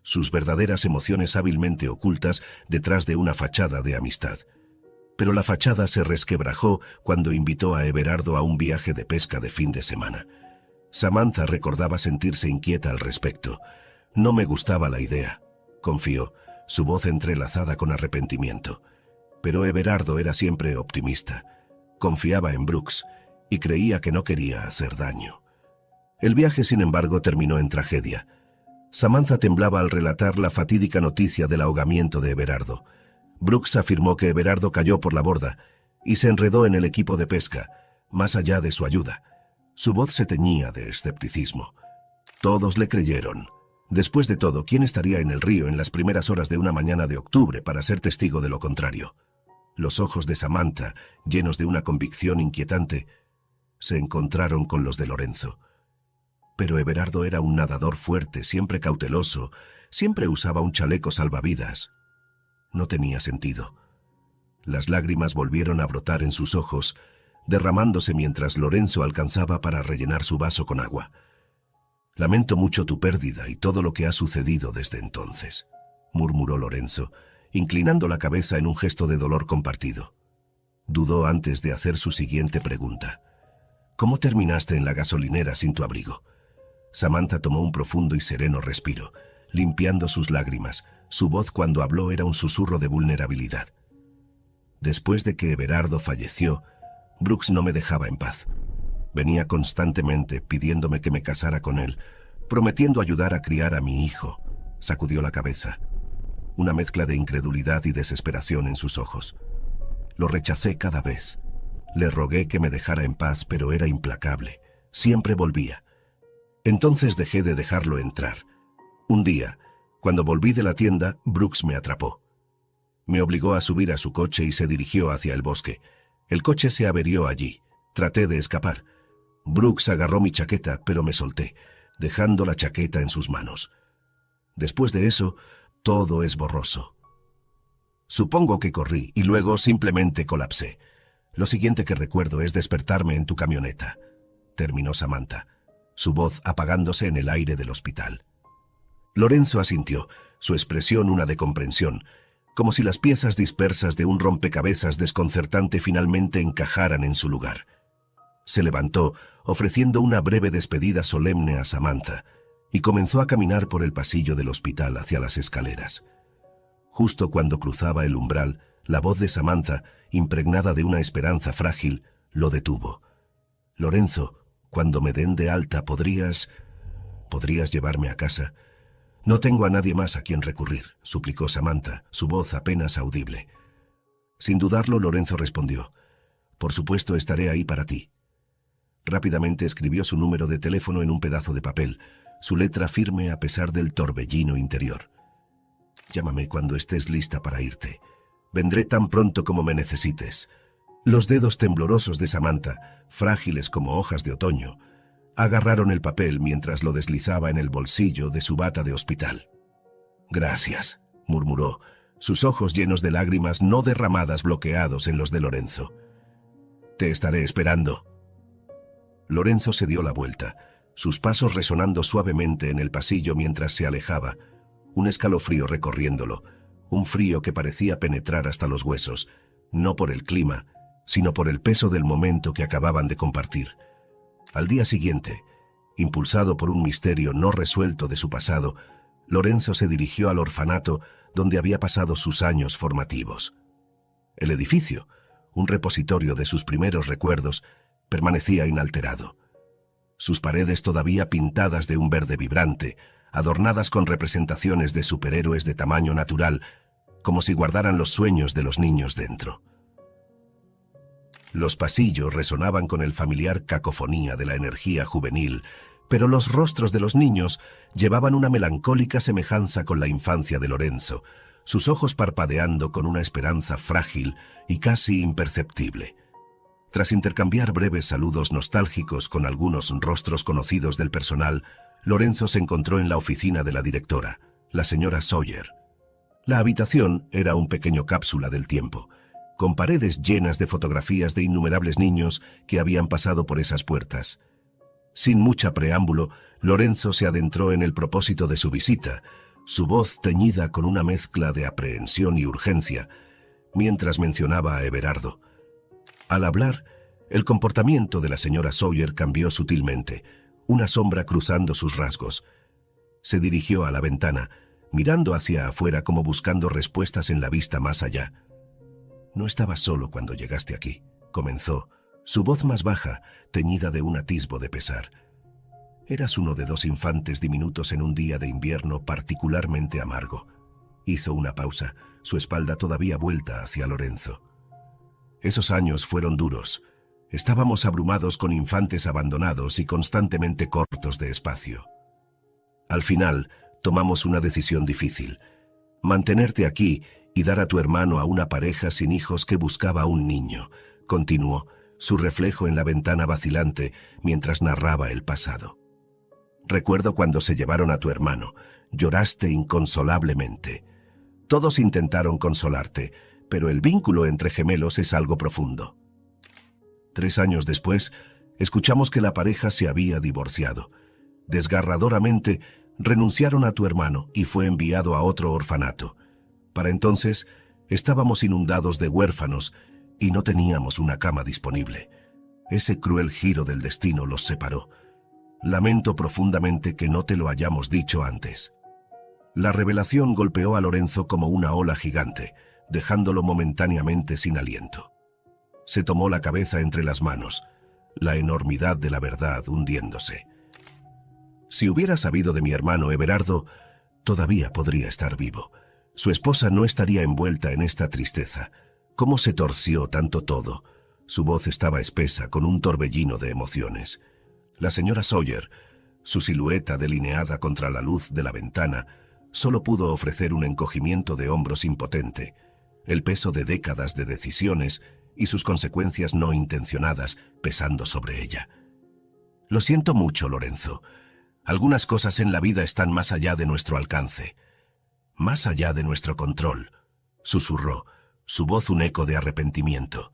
sus verdaderas emociones hábilmente ocultas detrás de una fachada de amistad. Pero la fachada se resquebrajó cuando invitó a Everardo a un viaje de pesca de fin de semana. Samantha recordaba sentirse inquieta al respecto. «No me gustaba la idea», confió, su voz entrelazada con arrepentimiento. Pero Everardo era siempre optimista. Confiaba en Brooks y creía que no quería hacer daño. El viaje, sin embargo, terminó en tragedia. Samantha temblaba al relatar la fatídica noticia del ahogamiento de Everardo. Brooks afirmó que Everardo cayó por la borda y se enredó en el equipo de pesca, más allá de su ayuda. Su voz se teñía de escepticismo. Todos le creyeron. Después de todo, ¿quién estaría en el río en las primeras horas de una mañana de octubre para ser testigo de lo contrario? Los ojos de Samantha, llenos de una convicción inquietante, se encontraron con los de Lorenzo. Pero Everardo era un nadador fuerte, siempre cauteloso, siempre usaba un chaleco salvavidas. No tenía sentido. Las lágrimas volvieron a brotar en sus ojos, derramándose mientras Lorenzo alcanzaba para rellenar su vaso con agua. «Lamento mucho tu pérdida y todo lo que ha sucedido desde entonces», murmuró Lorenzo, inclinando la cabeza en un gesto de dolor compartido. Dudó antes de hacer su siguiente pregunta. «¿Cómo terminaste en la gasolinera sin tu abrigo?». Samantha tomó un profundo y sereno respiro, limpiando sus lágrimas. Su voz cuando habló era un susurro de vulnerabilidad. «Después de que Everardo falleció, Brooks no me dejaba en paz. Venía constantemente pidiéndome que me casara con él, prometiendo ayudar a criar a mi hijo». Sacudió la cabeza, una mezcla de incredulidad y desesperación en sus ojos. «Lo rechacé cada vez. Le rogué que me dejara en paz, pero era implacable. Siempre volvía. Entonces dejé de dejarlo entrar. Un día, cuando volví de la tienda, Brooks me atrapó. Me obligó a subir a su coche y se dirigió hacia el bosque. El coche se averió allí. Traté de escapar. Brooks agarró mi chaqueta, pero me solté, dejando la chaqueta en sus manos. Después de eso, todo es borroso. Supongo que corrí y luego simplemente colapsé. Lo siguiente que recuerdo es despertarme en tu camioneta», terminó Samantha, su voz apagándose en el aire del hospital. Lorenzo asintió, su expresión una de comprensión, como si las piezas dispersas de un rompecabezas desconcertante finalmente encajaran en su lugar. Se levantó, ofreciendo una breve despedida solemne a Samantha, y comenzó a caminar por el pasillo del hospital hacia las escaleras. Justo cuando cruzaba el umbral, la voz de Samantha, impregnada de una esperanza frágil, lo detuvo. «Lorenzo, cuando me den de alta, ¿podrías llevarme a casa? No tengo a nadie más a quien recurrir, suplicó Samantha, su voz apenas audible. Sin dudarlo, Lorenzo respondió: por supuesto, estaré ahí para ti. Rápidamente escribió su número de teléfono en un pedazo de papel, su letra firme a pesar del torbellino interior. Llámame cuando estés lista para irte. Vendré tan pronto como me necesites. Los dedos temblorosos de Samantha, frágiles como hojas de otoño, agarraron el papel mientras lo deslizaba en el bolsillo de su bata de hospital. Gracias, murmuró, sus ojos llenos de lágrimas no derramadas bloqueados en los de Lorenzo. Te estaré esperando. Lorenzo se dio la vuelta, sus pasos resonando suavemente en el pasillo mientras se alejaba, un escalofrío recorriéndolo, un frío que parecía penetrar hasta los huesos, no por el clima, sino por el peso del momento que acababan de compartir. Al día siguiente, impulsado por un misterio no resuelto de su pasado, Lorenzo se dirigió al orfanato donde había pasado sus años formativos. El edificio, un repositorio de sus primeros recuerdos, permanecía inalterado. Sus paredes todavía pintadas de un verde vibrante, adornadas con representaciones de superhéroes de tamaño natural, como si guardaran los sueños de los niños dentro. Los pasillos resonaban con el familiar cacofonía de la energía juvenil, pero los rostros de los niños llevaban una melancólica semejanza con la infancia de Lorenzo, sus ojos parpadeando con una esperanza frágil y casi imperceptible. Tras intercambiar breves saludos nostálgicos con algunos rostros conocidos del personal, Lorenzo se encontró en la oficina de la directora, la señora Sawyer. La habitación era un pequeño cápsula del tiempo, con paredes llenas de fotografías de innumerables niños que habían pasado por esas puertas. Sin mucha preámbulo, Lorenzo se adentró en el propósito de su visita, su voz teñida con una mezcla de aprehensión y urgencia, mientras mencionaba a Everardo. Al hablar, el comportamiento de la señora Sawyer cambió sutilmente, una sombra cruzando sus rasgos. Se dirigió a la ventana, mirando hacia afuera como buscando respuestas en la vista más allá. No estabas solo cuando llegaste aquí, comenzó, su voz más baja, teñida de un atisbo de pesar. Eras uno de 2 infantes diminutos en un día de invierno particularmente amargo. Hizo una pausa, su espalda todavía vuelta hacia Lorenzo. Esos años fueron duros. Estábamos abrumados con infantes abandonados y constantemente cortos de espacio. Al final, tomamos una decisión difícil: mantenerte aquí y dar a tu hermano a una pareja sin hijos que buscaba un niño, continuó, su reflejo en la ventana vacilante mientras narraba el pasado. Recuerdo cuando se llevaron a tu hermano, lloraste inconsolablemente. Todos intentaron consolarte, pero el vínculo entre gemelos es algo profundo. 3 años después, escuchamos que la pareja se había divorciado. Desgarradoramente, renunciaron a tu hermano y fue enviado a otro orfanato. Para entonces, estábamos inundados de huérfanos y no teníamos una cama disponible. Ese cruel giro del destino los separó. Lamento profundamente que no te lo hayamos dicho antes. La revelación golpeó a Lorenzo como una ola gigante, dejándolo momentáneamente sin aliento. Se tomó la cabeza entre las manos, la enormidad de la verdad hundiéndose. Si hubiera sabido de mi hermano Everardo, todavía podría estar vivo. Su esposa no estaría envuelta en esta tristeza. ¿Cómo se torció tanto todo? Su voz estaba espesa, con un torbellino de emociones. La señora Sawyer, su silueta delineada contra la luz de la ventana, solo pudo ofrecer un encogimiento de hombros impotente, el peso de décadas de decisiones y sus consecuencias no intencionadas pesando sobre ella. Lo siento mucho, Lorenzo. Algunas cosas en la vida están más allá de nuestro alcance, más allá de nuestro control, susurró, su voz un eco de arrepentimiento.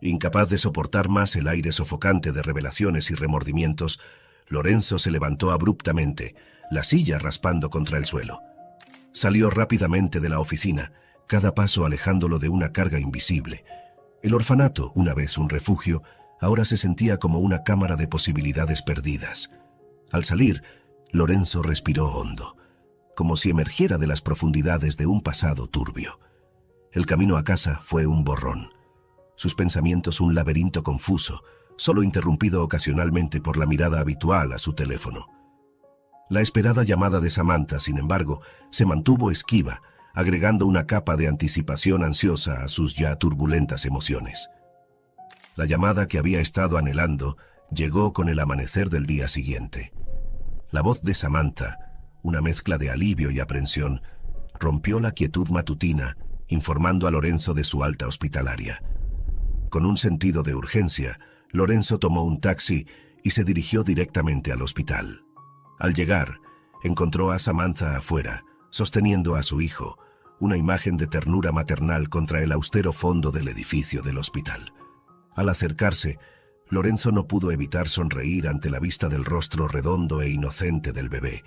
Incapaz de soportar más el aire sofocante de revelaciones y remordimientos, Lorenzo se levantó abruptamente, la silla raspando contra el suelo. Salió rápidamente de la oficina, cada paso alejándolo de una carga invisible. El orfanato, una vez un refugio, ahora se sentía como una cámara de posibilidades perdidas. Al salir, Lorenzo respiró hondo, como si emergiera de las profundidades de un pasado turbio. El camino a casa fue un borrón. Sus pensamientos un laberinto confuso, solo interrumpido ocasionalmente por la mirada habitual a su teléfono. La esperada llamada de Samantha, sin embargo, se mantuvo esquiva, agregando una capa de anticipación ansiosa a sus ya turbulentas emociones. La llamada que había estado anhelando llegó con el amanecer del día siguiente. La voz de Samantha, una mezcla de alivio y aprensión, rompió la quietud matutina, informando a Lorenzo de su alta hospitalaria. Con un sentido de urgencia, Lorenzo tomó un taxi y se dirigió directamente al hospital. Al llegar, encontró a Samantha afuera, sosteniendo a su hijo, una imagen de ternura maternal contra el austero fondo del edificio del hospital. Al acercarse, Lorenzo no pudo evitar sonreír ante la vista del rostro redondo e inocente del bebé,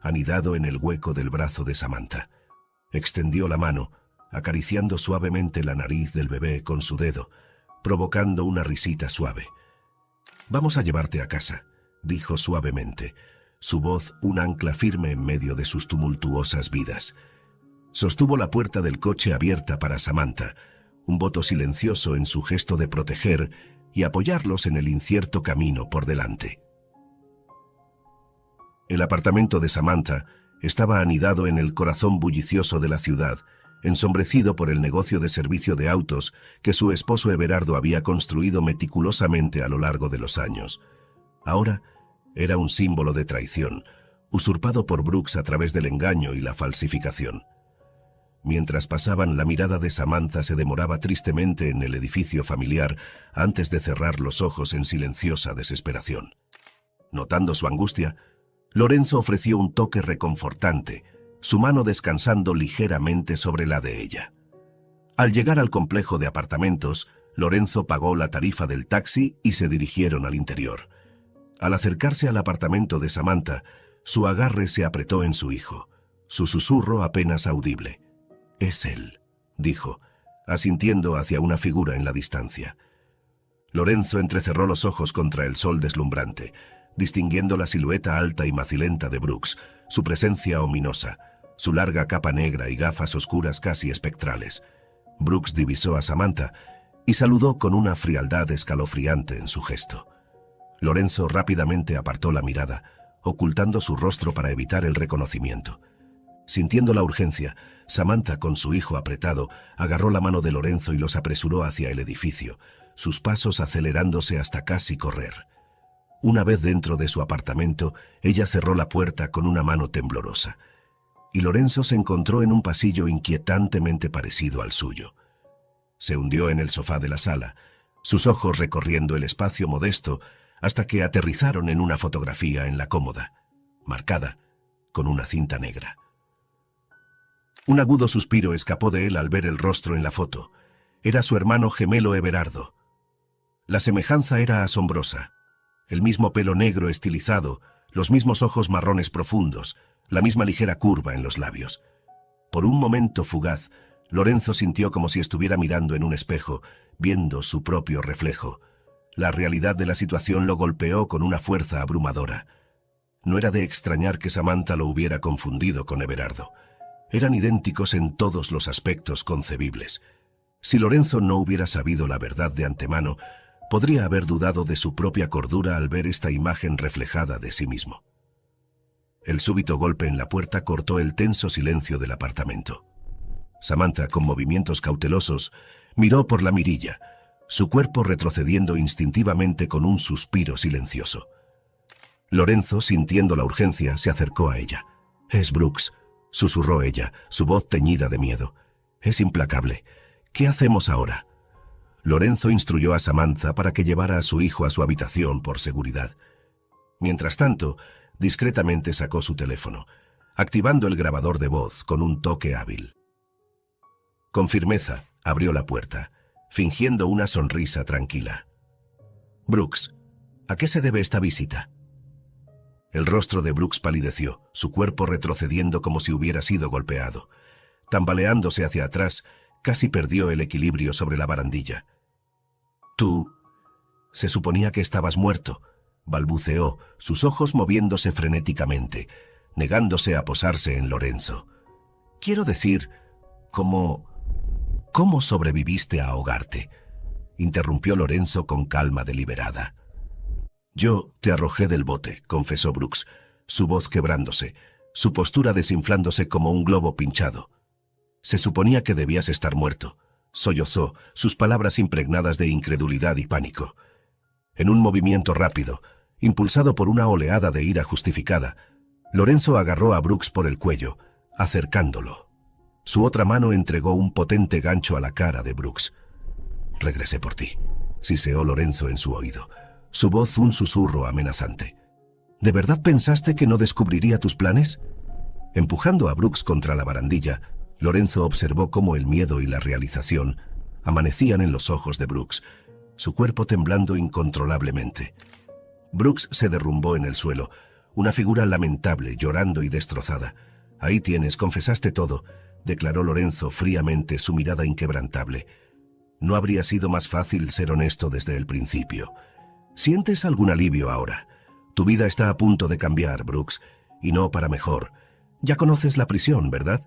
anidado en el hueco del brazo de Samantha. Extendió la mano, acariciando suavemente la nariz del bebé con su dedo, provocando una risita suave. «Vamos a llevarte a casa», dijo suavemente, su voz un ancla firme en medio de sus tumultuosas vidas. Sostuvo la puerta del coche abierta para Samantha, un voto silencioso en su gesto de proteger y apoyarlos en el incierto camino por delante. El apartamento de Samantha estaba anidado en el corazón bullicioso de la ciudad, ensombrecido por el negocio de servicio de autos que su esposo Everardo había construido meticulosamente a lo largo de los años. Ahora era un símbolo de traición, usurpado por Brooks a través del engaño y la falsificación. Mientras pasaban, la mirada de Samantha se demoraba tristemente en el edificio familiar antes de cerrar los ojos en silenciosa desesperación. Notando su angustia, Lorenzo ofreció un toque reconfortante, su mano descansando ligeramente sobre la de ella. Al llegar al complejo de apartamentos, Lorenzo pagó la tarifa del taxi y se dirigieron al interior. Al acercarse al apartamento de Samantha, su agarre se apretó en su hijo, su susurro apenas audible. «Es él», dijo, asintiendo hacia una figura en la distancia. Lorenzo entrecerró los ojos contra el sol deslumbrante, distinguiendo la silueta alta y macilenta de Brooks, su presencia ominosa, su larga capa negra y gafas oscuras casi espectrales. Brooks divisó a Samantha y saludó con una frialdad escalofriante en su gesto. Lorenzo rápidamente apartó la mirada, ocultando su rostro para evitar el reconocimiento. Sintiendo la urgencia, Samantha, con su hijo apretado, agarró la mano de Lorenzo y los apresuró hacia el edificio, sus pasos acelerándose hasta casi correr. Una vez dentro de su apartamento, ella cerró la puerta con una mano temblorosa, y Lorenzo se encontró en un pasillo inquietantemente parecido al suyo. Se hundió en el sofá de la sala, sus ojos recorriendo el espacio modesto hasta que aterrizaron en una fotografía en la cómoda, marcada con una cinta negra. Un agudo suspiro escapó de él al ver el rostro en la foto. Era su hermano gemelo Everardo. La semejanza era asombrosa. El mismo pelo negro estilizado, los mismos ojos marrones profundos, la misma ligera curva en los labios. Por un momento fugaz, Lorenzo sintió como si estuviera mirando en un espejo, viendo su propio reflejo. La realidad de la situación lo golpeó con una fuerza abrumadora. No era de extrañar que Samantha lo hubiera confundido con Everardo. Eran idénticos en todos los aspectos concebibles. Si Lorenzo no hubiera sabido la verdad de antemano, podría haber dudado de su propia cordura al ver esta imagen reflejada de sí mismo. El súbito golpe en la puerta cortó el tenso silencio del apartamento. Samantha, con movimientos cautelosos, miró por la mirilla, su cuerpo retrocediendo instintivamente con un suspiro silencioso. Lorenzo, sintiendo la urgencia, se acercó a ella. «Es Brooks», susurró ella, su voz teñida de miedo. «Es implacable. ¿Qué hacemos ahora?» Lorenzo instruyó a Samantha para que llevara a su hijo a su habitación por seguridad. Mientras tanto, discretamente sacó su teléfono, activando el grabador de voz con un toque hábil. Con firmeza, abrió la puerta, fingiendo una sonrisa tranquila. «Brooks, ¿a qué se debe esta visita?» El rostro de Brooks palideció, su cuerpo retrocediendo como si hubiera sido golpeado. Tambaleándose hacia atrás, casi perdió el equilibrio sobre la barandilla. «Tú... se suponía que estabas muerto», balbuceó, sus ojos moviéndose frenéticamente, negándose a posarse en Lorenzo. «Quiero decir, ¿cómo sobreviviste a ahogarte?», interrumpió Lorenzo con calma deliberada. «Yo te arrojé del bote», confesó Brooks, su voz quebrándose, su postura desinflándose como un globo pinchado. Se suponía que debías estar muerto, sollozó, sus palabras impregnadas de incredulidad y pánico. En un movimiento rápido, impulsado por una oleada de ira justificada, Lorenzo agarró a Brooks por el cuello, acercándolo. Su otra mano entregó un potente gancho a la cara de Brooks. «Regresé por ti», siseó Lorenzo en su oído, su voz un susurro amenazante. «¿De verdad pensaste que no descubriría tus planes?» Empujando a Brooks contra la barandilla, Lorenzo observó cómo el miedo y la realización amanecían en los ojos de Brooks, su cuerpo temblando incontrolablemente. Brooks se derrumbó en el suelo, una figura lamentable, llorando y destrozada. «Ahí tienes, confesaste todo», declaró Lorenzo fríamente, su mirada inquebrantable. «No habría sido más fácil ser honesto desde el principio. ¿Sientes algún alivio ahora? Tu vida está a punto de cambiar, Brooks, y no para mejor. Ya conoces la prisión, ¿verdad?»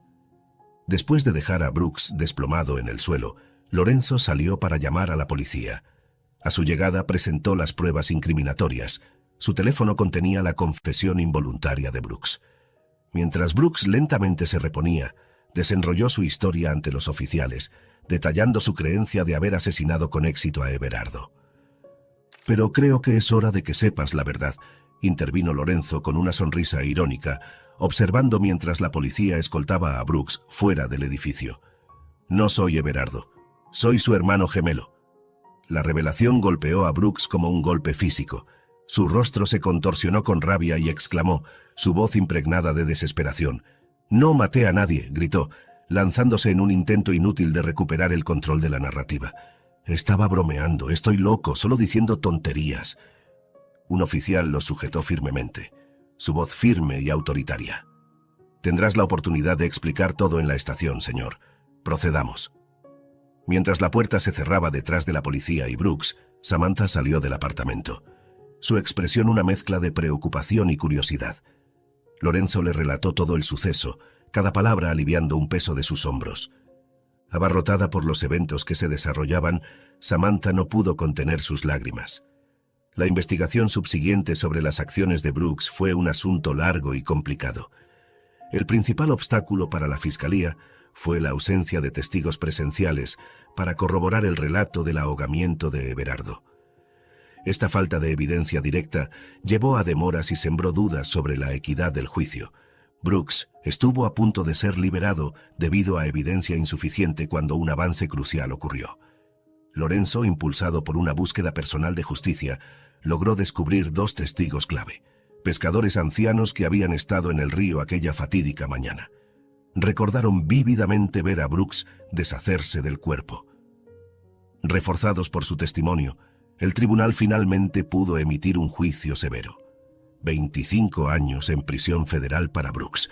Después de dejar a Brooks desplomado en el suelo, Lorenzo salió para llamar a la policía. A su llegada presentó las pruebas incriminatorias. Su teléfono contenía la confesión involuntaria de Brooks. Mientras Brooks lentamente se reponía, desenrolló su historia ante los oficiales, detallando su creencia de haber asesinado con éxito a Everardo. «Pero creo que es hora de que sepas la verdad», intervino Lorenzo con una sonrisa irónica, observando mientras la policía escoltaba a Brooks fuera del edificio. «No soy Everardo, soy su hermano gemelo». La revelación golpeó a Brooks como un golpe físico. Su rostro se contorsionó con rabia y exclamó, su voz impregnada de desesperación. «No maté a nadie», gritó, lanzándose en un intento inútil de recuperar el control de la narrativa. «Estaba bromeando, estoy loco, solo diciendo tonterías». Un oficial lo sujetó firmemente, su voz firme y autoritaria. «Tendrás la oportunidad de explicar todo en la estación, señor. Procedamos». Mientras la puerta se cerraba detrás de la policía y Brooks, Samantha salió del apartamento. Su expresión una mezcla de preocupación y curiosidad. Lorenzo le relató todo el suceso, cada palabra aliviando un peso de sus hombros. Abarrotada por los eventos que se desarrollaban, Samantha no pudo contener sus lágrimas. La investigación subsiguiente sobre las acciones de Brooks fue un asunto largo y complicado. El principal obstáculo para la fiscalía fue la ausencia de testigos presenciales para corroborar el relato del ahogamiento de Everardo. Esta falta de evidencia directa llevó a demoras y sembró dudas sobre la equidad del juicio. Brooks estuvo a punto de ser liberado debido a evidencia insuficiente cuando un avance crucial ocurrió. Lorenzo, impulsado por una búsqueda personal de justicia, logró descubrir dos testigos clave, pescadores ancianos que habían estado en el río aquella fatídica mañana. Recordaron vívidamente ver a Brooks deshacerse del cuerpo. Reforzados por su testimonio, el tribunal finalmente pudo emitir un juicio severo. 25 años en prisión federal para Brooks.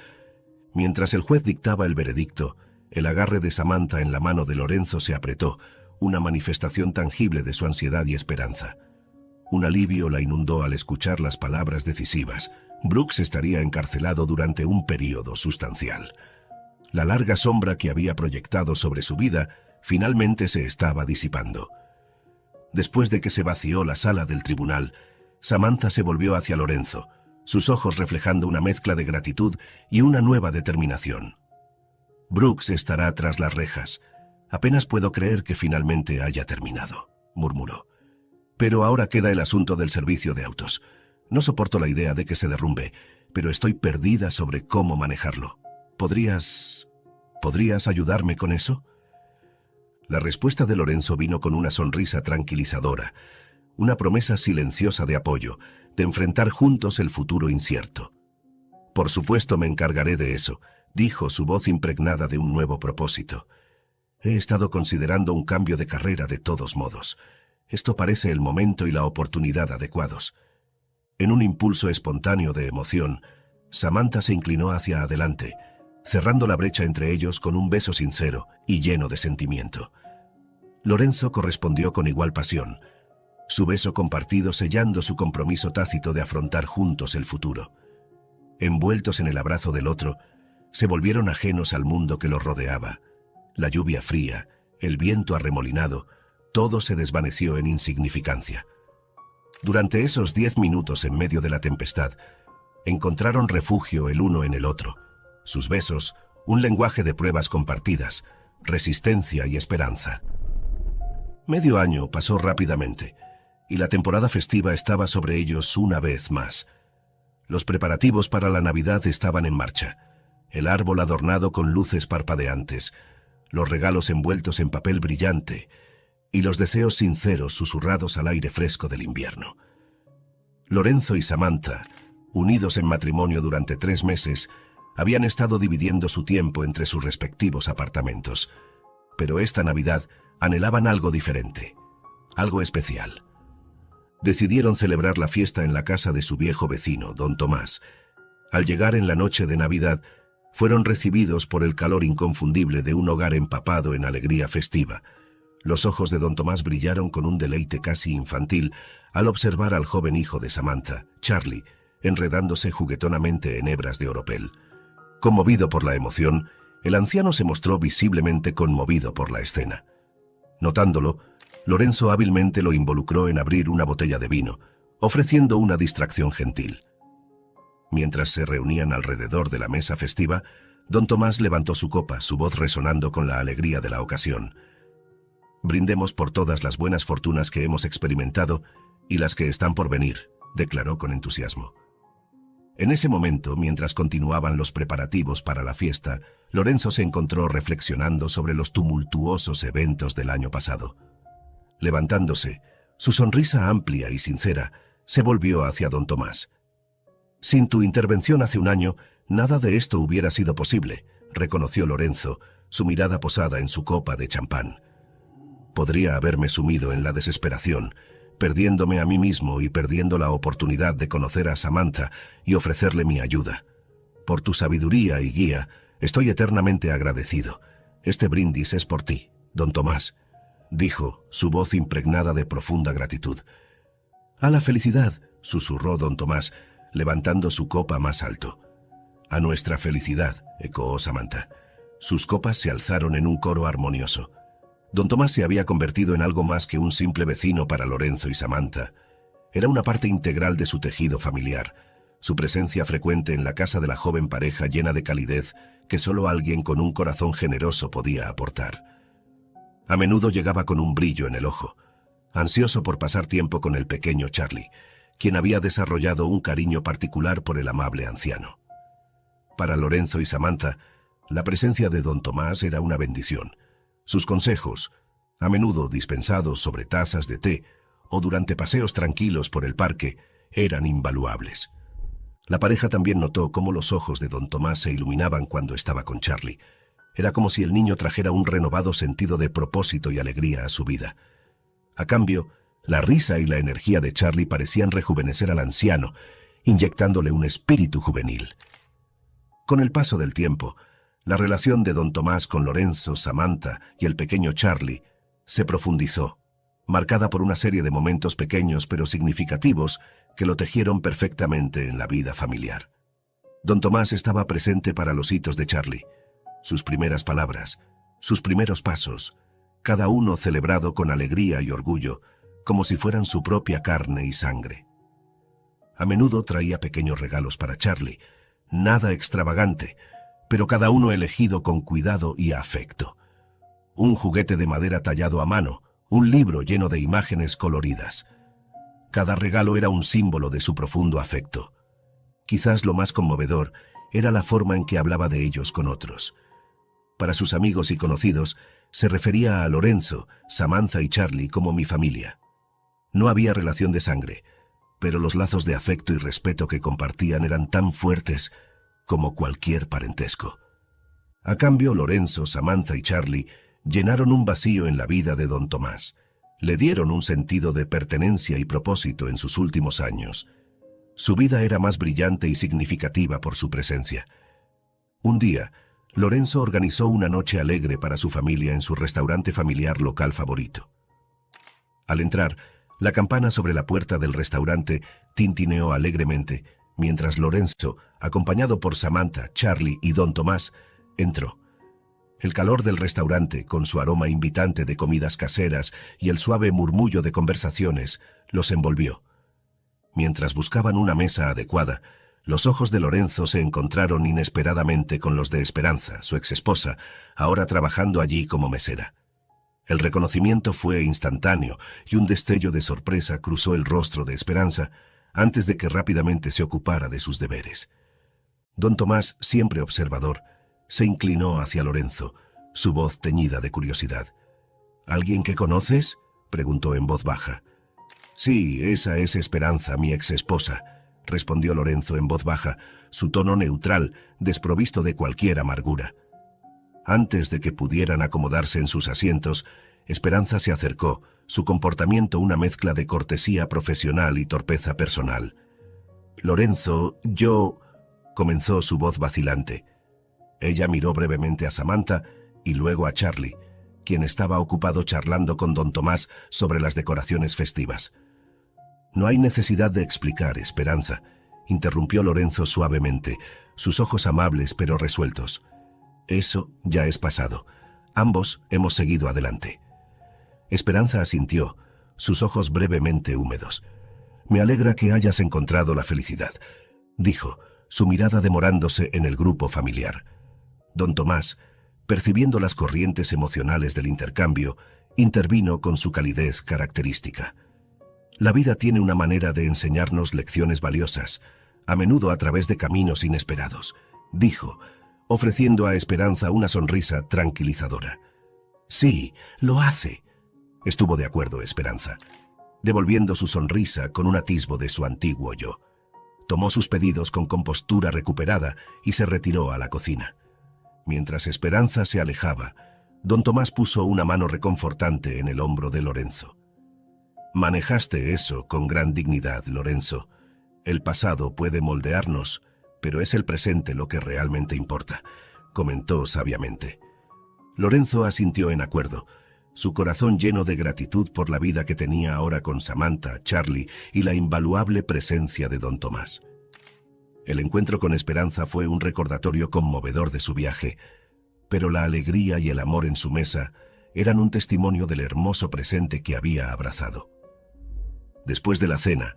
Mientras el juez dictaba el veredicto, el agarre de Samantha en la mano de Lorenzo se apretó, una manifestación tangible de su ansiedad y esperanza. Un alivio la inundó al escuchar las palabras decisivas. Brooks estaría encarcelado durante un período sustancial. La larga sombra que había proyectado sobre su vida finalmente se estaba disipando. Después de que se vació la sala del tribunal, Samantha se volvió hacia Lorenzo, sus ojos reflejando una mezcla de gratitud y una nueva determinación. «Brooks estará tras las rejas. Apenas puedo creer que finalmente haya terminado», murmuró. «Pero ahora queda el asunto del servicio de autos. No soporto la idea de que se derrumbe, pero estoy perdida sobre cómo manejarlo. ¿Podrías ayudarme con eso?» La respuesta de Lorenzo vino con una sonrisa tranquilizadora, una promesa silenciosa de apoyo, de enfrentar juntos el futuro incierto. «Por supuesto me encargaré de eso», dijo, su voz impregnada de un nuevo propósito. «He estado considerando un cambio de carrera de todos modos. Esto parece el momento y la oportunidad adecuados». En un impulso espontáneo de emoción, Samantha se inclinó hacia adelante, cerrando la brecha entre ellos con un beso sincero y lleno de sentimiento. Lorenzo correspondió con igual pasión, su beso compartido sellando su compromiso tácito de afrontar juntos el futuro. Envueltos en el abrazo del otro, se volvieron ajenos al mundo que los rodeaba. La lluvia fría, el viento arremolinado, todo se desvaneció en insignificancia. Durante esos 10 minutos en medio de la tempestad, Encontraron refugio el uno en el otro. Sus besos, un lenguaje de pruebas compartidas, resistencia y esperanza. Medio año pasó rápidamente, y la temporada festiva estaba sobre ellos una vez más. Los preparativos para la Navidad estaban en marcha. El árbol adornado con luces parpadeantes, los regalos envueltos en papel brillante y los deseos sinceros susurrados al aire fresco del invierno. Lorenzo y Samantha, unidos en matrimonio durante 3 meses, habían estado dividiendo su tiempo entre sus respectivos apartamentos. Pero esta Navidad anhelaban algo diferente, algo especial. Decidieron celebrar la fiesta en la casa de su viejo vecino, don Tomás. Al llegar en la noche de Navidad, fueron recibidos por el calor inconfundible de un hogar empapado en alegría festiva. Los ojos de don Tomás brillaron con un deleite casi infantil al observar al joven hijo de Samantha, Charlie, enredándose juguetonamente en hebras de oropel. Conmovido por la emoción, el anciano se mostró visiblemente conmovido por la escena. Notándolo, Lorenzo hábilmente lo involucró en abrir una botella de vino, ofreciendo una distracción gentil. Mientras se reunían alrededor de la mesa festiva, don Tomás levantó su copa, su voz resonando con la alegría de la ocasión. «Brindemos por todas las buenas fortunas que hemos experimentado y las que están por venir», declaró con entusiasmo. En ese momento, mientras continuaban los preparativos para la fiesta, Lorenzo se encontró reflexionando sobre los tumultuosos eventos del año pasado. Levantándose, su sonrisa amplia y sincera se volvió hacia don Tomás. «Sin tu intervención hace un año, nada de esto hubiera sido posible», reconoció Lorenzo, su mirada posada en su copa de champán. «Podría haberme sumido en la desesperación, perdiéndome a mí mismo y perdiendo la oportunidad de conocer a Samantha y ofrecerle mi ayuda. Por tu sabiduría y guía, estoy eternamente agradecido. Este brindis es por ti, don Tomás», dijo, su voz impregnada de profunda gratitud. «A la felicidad», susurró don Tomás, levantando su copa más alto. «A nuestra felicidad», ecoó Samantha. Sus copas se alzaron en un coro armonioso. Don Tomás se había convertido en algo más que un simple vecino para Lorenzo y Samantha. Era una parte integral de su tejido familiar, su presencia frecuente en la casa de la joven pareja llena de calidez que solo alguien con un corazón generoso podía aportar. A menudo llegaba con un brillo en el ojo, ansioso por pasar tiempo con el pequeño Charlie, quien había desarrollado un cariño particular por el amable anciano. Para Lorenzo y Samantha, la presencia de don Tomás era una bendición. Sus consejos, a menudo dispensados sobre tazas de té o durante paseos tranquilos por el parque, eran invaluables. La pareja también notó cómo los ojos de don Tomás se iluminaban cuando estaba con Charlie. Era como si el niño trajera un renovado sentido de propósito y alegría a su vida. A cambio, la risa y la energía de Charlie parecían rejuvenecer al anciano, inyectándole un espíritu juvenil. Con el paso del tiempo, la relación de don Tomás con Lorenzo, Samantha y el pequeño Charlie se profundizó, marcada por una serie de momentos pequeños pero significativos que lo tejieron perfectamente en la vida familiar. Don Tomás estaba presente para los hitos de Charlie, sus primeras palabras, sus primeros pasos, cada uno celebrado con alegría y orgullo, como si fueran su propia carne y sangre. A menudo traía pequeños regalos para Charlie, nada extravagante, pero cada uno elegido con cuidado y afecto. Un juguete de madera tallado a mano, un libro lleno de imágenes coloridas. Cada regalo era un símbolo de su profundo afecto. Quizás lo más conmovedor era la forma en que hablaba de ellos con otros. Para sus amigos y conocidos, se refería a Lorenzo, Samantha y Charlie como mi familia. No había relación de sangre, pero los lazos de afecto y respeto que compartían eran tan fuertes como cualquier parentesco. A cambio, Lorenzo, Samantha y Charlie llenaron un vacío en la vida de don Tomás. Le dieron un sentido de pertenencia y propósito en sus últimos años. Su vida era más brillante y significativa por su presencia. Un día, Lorenzo organizó una noche alegre para su familia en su restaurante familiar local favorito. Al entrar, la campana sobre la puerta del restaurante tintineó alegremente, mientras Lorenzo, acompañado por Samantha, Charlie y don Tomás, entró. El calor del restaurante, con su aroma invitante de comidas caseras y el suave murmullo de conversaciones, los envolvió. Mientras buscaban una mesa adecuada, Los ojos de Lorenzo se encontraron inesperadamente con los de Esperanza, su exesposa, ahora trabajando allí como mesera. El reconocimiento fue instantáneo y un destello de sorpresa cruzó el rostro de Esperanza antes de que rápidamente se ocupara de sus deberes. Don Tomás, siempre observador, se inclinó hacia Lorenzo, su voz teñida de curiosidad. «¿Alguien que conoces?», preguntó en voz baja. «Sí, esa es Esperanza, mi exesposa», respondió Lorenzo en voz baja, su tono neutral, desprovisto de cualquier amargura. Antes de que pudieran acomodarse en sus asientos, Esperanza se acercó, su comportamiento una mezcla de cortesía profesional y torpeza personal. «Lorenzo, yo...», comenzó su voz vacilante. Ella miró brevemente a Samantha y luego a Charlie, quien estaba ocupado charlando con don Tomás sobre las decoraciones festivas. «No hay necesidad de explicar, Esperanza», interrumpió Lorenzo suavemente, sus ojos amables pero resueltos. «Eso ya es pasado. Ambos hemos seguido adelante». Esperanza asintió, sus ojos brevemente húmedos. «Me alegra que hayas encontrado la felicidad», dijo, su mirada demorándose en el grupo familiar. Don Tomás, percibiendo las corrientes emocionales del intercambio, intervino con su calidez característica. «La vida tiene una manera de enseñarnos lecciones valiosas, a menudo a través de caminos inesperados», dijo, ofreciendo a Esperanza una sonrisa tranquilizadora. «Sí, lo hace», estuvo de acuerdo Esperanza, devolviendo su sonrisa con un atisbo de su antiguo yo. Tomó sus pedidos con compostura recuperada y se retiró a la cocina. Mientras Esperanza se alejaba, don Tomás puso una mano reconfortante en el hombro de Lorenzo. «Manejaste eso con gran dignidad, Lorenzo. El pasado puede moldearnos, pero es el presente lo que realmente importa», comentó sabiamente. Lorenzo asintió en acuerdo, su corazón lleno de gratitud por la vida que tenía ahora con Samantha, Charlie y la invaluable presencia de don Tomás. El encuentro con Esperanza fue un recordatorio conmovedor de su viaje, pero la alegría y el amor en su mesa eran un testimonio del hermoso presente que había abrazado. Después de la cena,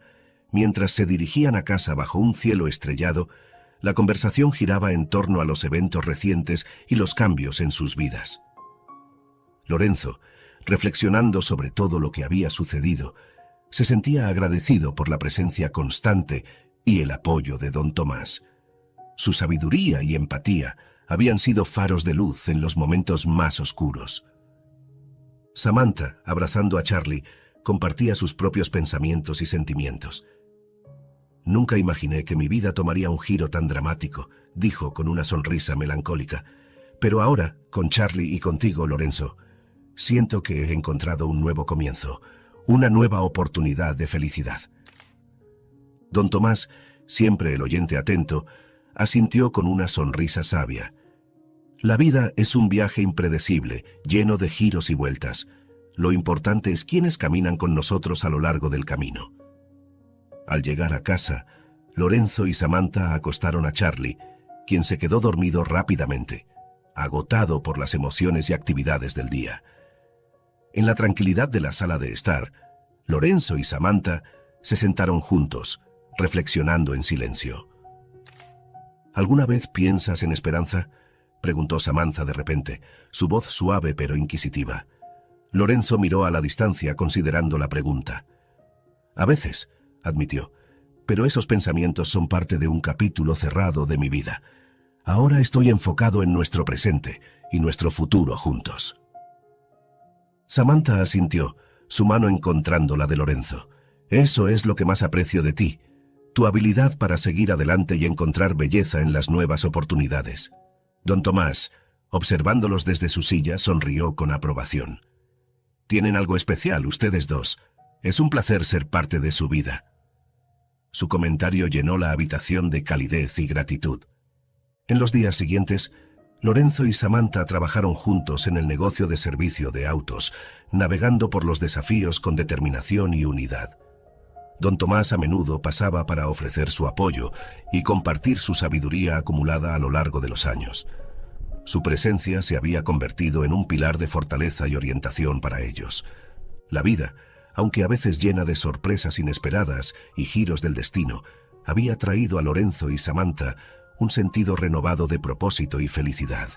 mientras se dirigían a casa bajo un cielo estrellado, la conversación giraba en torno a los eventos recientes y los cambios en sus vidas. Lorenzo, reflexionando sobre todo lo que había sucedido, se sentía agradecido por la presencia constante y el apoyo de don Tomás. Su sabiduría y empatía habían sido faros de luz en los momentos más oscuros. Samantha, abrazando a Charlie, compartía sus propios pensamientos y sentimientos. «Nunca imaginé que mi vida tomaría un giro tan dramático», dijo con una sonrisa melancólica. «Pero ahora, con Charlie y contigo, Lorenzo, siento que he encontrado un nuevo comienzo, una nueva oportunidad de felicidad». Don Tomás, siempre el oyente atento, asintió con una sonrisa sabia. «La vida es un viaje impredecible, lleno de giros y vueltas. Lo importante es quiénes caminan con nosotros a lo largo del camino». Al llegar a casa, Lorenzo y Samantha acostaron a Charlie, quien se quedó dormido rápidamente, agotado por las emociones y actividades del día. En la tranquilidad de la sala de estar, Lorenzo y Samantha se sentaron juntos, reflexionando en silencio. «¿Alguna vez piensas en Esperanza?», preguntó Samantha de repente, su voz suave pero inquisitiva. Lorenzo miró a la distancia considerando la pregunta. «A veces», admitió, «pero esos pensamientos son parte de un capítulo cerrado de mi vida. Ahora estoy enfocado en nuestro presente y nuestro futuro juntos». Samantha asintió, su mano encontrando la de Lorenzo. «Eso es lo que más aprecio de ti, tu habilidad para seguir adelante y encontrar belleza en las nuevas oportunidades». Don Tomás, observándolos desde su silla, sonrió con aprobación. «Tienen algo especial ustedes dos. Es un placer ser parte de su vida». Su comentario llenó la habitación de calidez y gratitud. En los días siguientes, Lorenzo y Samantha trabajaron juntos en el negocio de servicio de autos, navegando por los desafíos con determinación y unidad. Don Tomás a menudo pasaba para ofrecer su apoyo y compartir su sabiduría acumulada a lo largo de los años. Su presencia se había convertido en un pilar de fortaleza y orientación para ellos. La vida, aunque a veces llena de sorpresas inesperadas y giros del destino, había traído a Lorenzo y Samantha un sentido renovado de propósito y felicidad.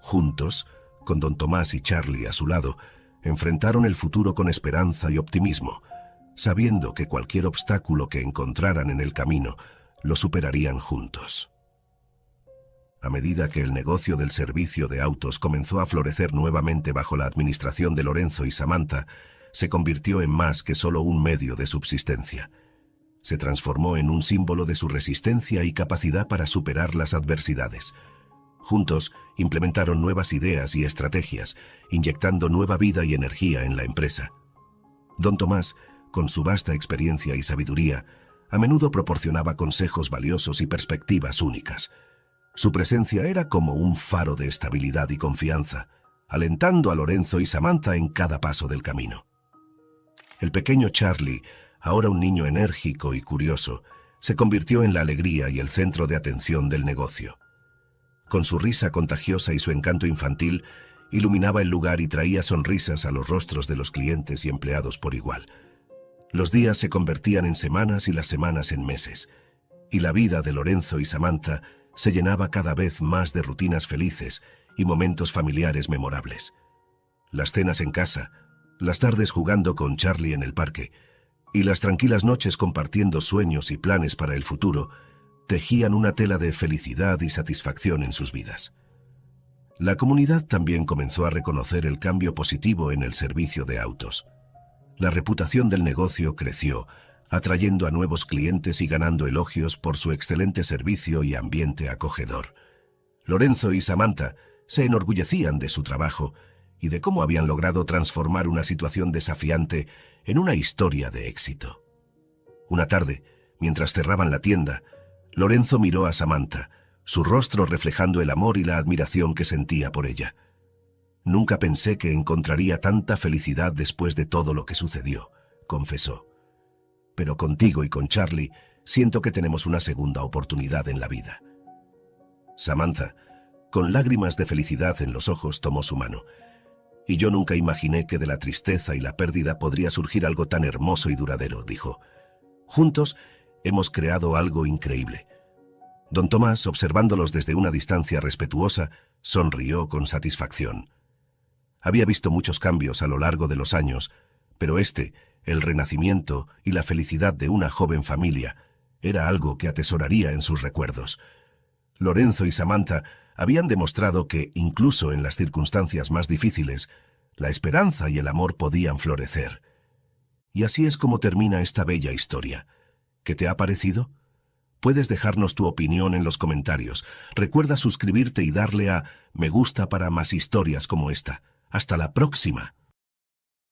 Juntos, con don Tomás y Charlie a su lado, enfrentaron el futuro con esperanza y optimismo, sabiendo que cualquier obstáculo que encontraran en el camino lo superarían juntos. A medida que el negocio del servicio de autos comenzó a florecer nuevamente bajo la administración de Lorenzo y Samantha, se convirtió en más que solo un medio de subsistencia. Se transformó en un símbolo de su resistencia y capacidad para superar las adversidades. Juntos implementaron nuevas ideas y estrategias, inyectando nueva vida y energía en la empresa. Don Tomás, con su vasta experiencia y sabiduría, a menudo proporcionaba consejos valiosos y perspectivas únicas. Su presencia era como un faro de estabilidad y confianza, alentando a Lorenzo y Samantha en cada paso del camino. El pequeño Charlie, ahora un niño enérgico y curioso, se convirtió en la alegría y el centro de atención del negocio. Con su risa contagiosa y su encanto infantil, iluminaba el lugar y traía sonrisas a los rostros de los clientes y empleados por igual. Los días se convertían en semanas y las semanas en meses, y la vida de Lorenzo y Samantha se llenaba cada vez más de rutinas felices y momentos familiares memorables. Las cenas en casa, las tardes jugando con Charlie en el parque, y las tranquilas noches compartiendo sueños y planes para el futuro, tejían una tela de felicidad y satisfacción en sus vidas. La comunidad también comenzó a reconocer el cambio positivo en el servicio de autos. La reputación del negocio creció, atrayendo a nuevos clientes y ganando elogios por su excelente servicio y ambiente acogedor. Lorenzo y Samantha se enorgullecían de su trabajo y de cómo habían logrado transformar una situación desafiante en una historia de éxito. Una tarde, mientras cerraban la tienda, Lorenzo miró a Samantha, su rostro reflejando el amor y la admiración que sentía por ella. «Nunca pensé que encontraría tanta felicidad después de todo lo que sucedió», confesó. «Pero contigo y con Charlie siento que tenemos una segunda oportunidad en la vida». Samantha, con lágrimas de felicidad en los ojos, tomó su mano. «Y yo nunca imaginé que de la tristeza y la pérdida podría surgir algo tan hermoso y duradero», dijo. «Juntos hemos creado algo increíble». Don Tomás, observándolos desde una distancia respetuosa, sonrió con satisfacción. Había visto muchos cambios a lo largo de los años, pero el renacimiento y la felicidad de una joven familia, era algo que atesoraría en sus recuerdos. Lorenzo y Samantha habían demostrado que, incluso en las circunstancias más difíciles, la esperanza y el amor podían florecer. Y así es como termina esta bella historia. ¿Qué te ha parecido? Puedes dejarnos tu opinión en los comentarios. Recuerda suscribirte y darle a me gusta para más historias como esta. Hasta la próxima.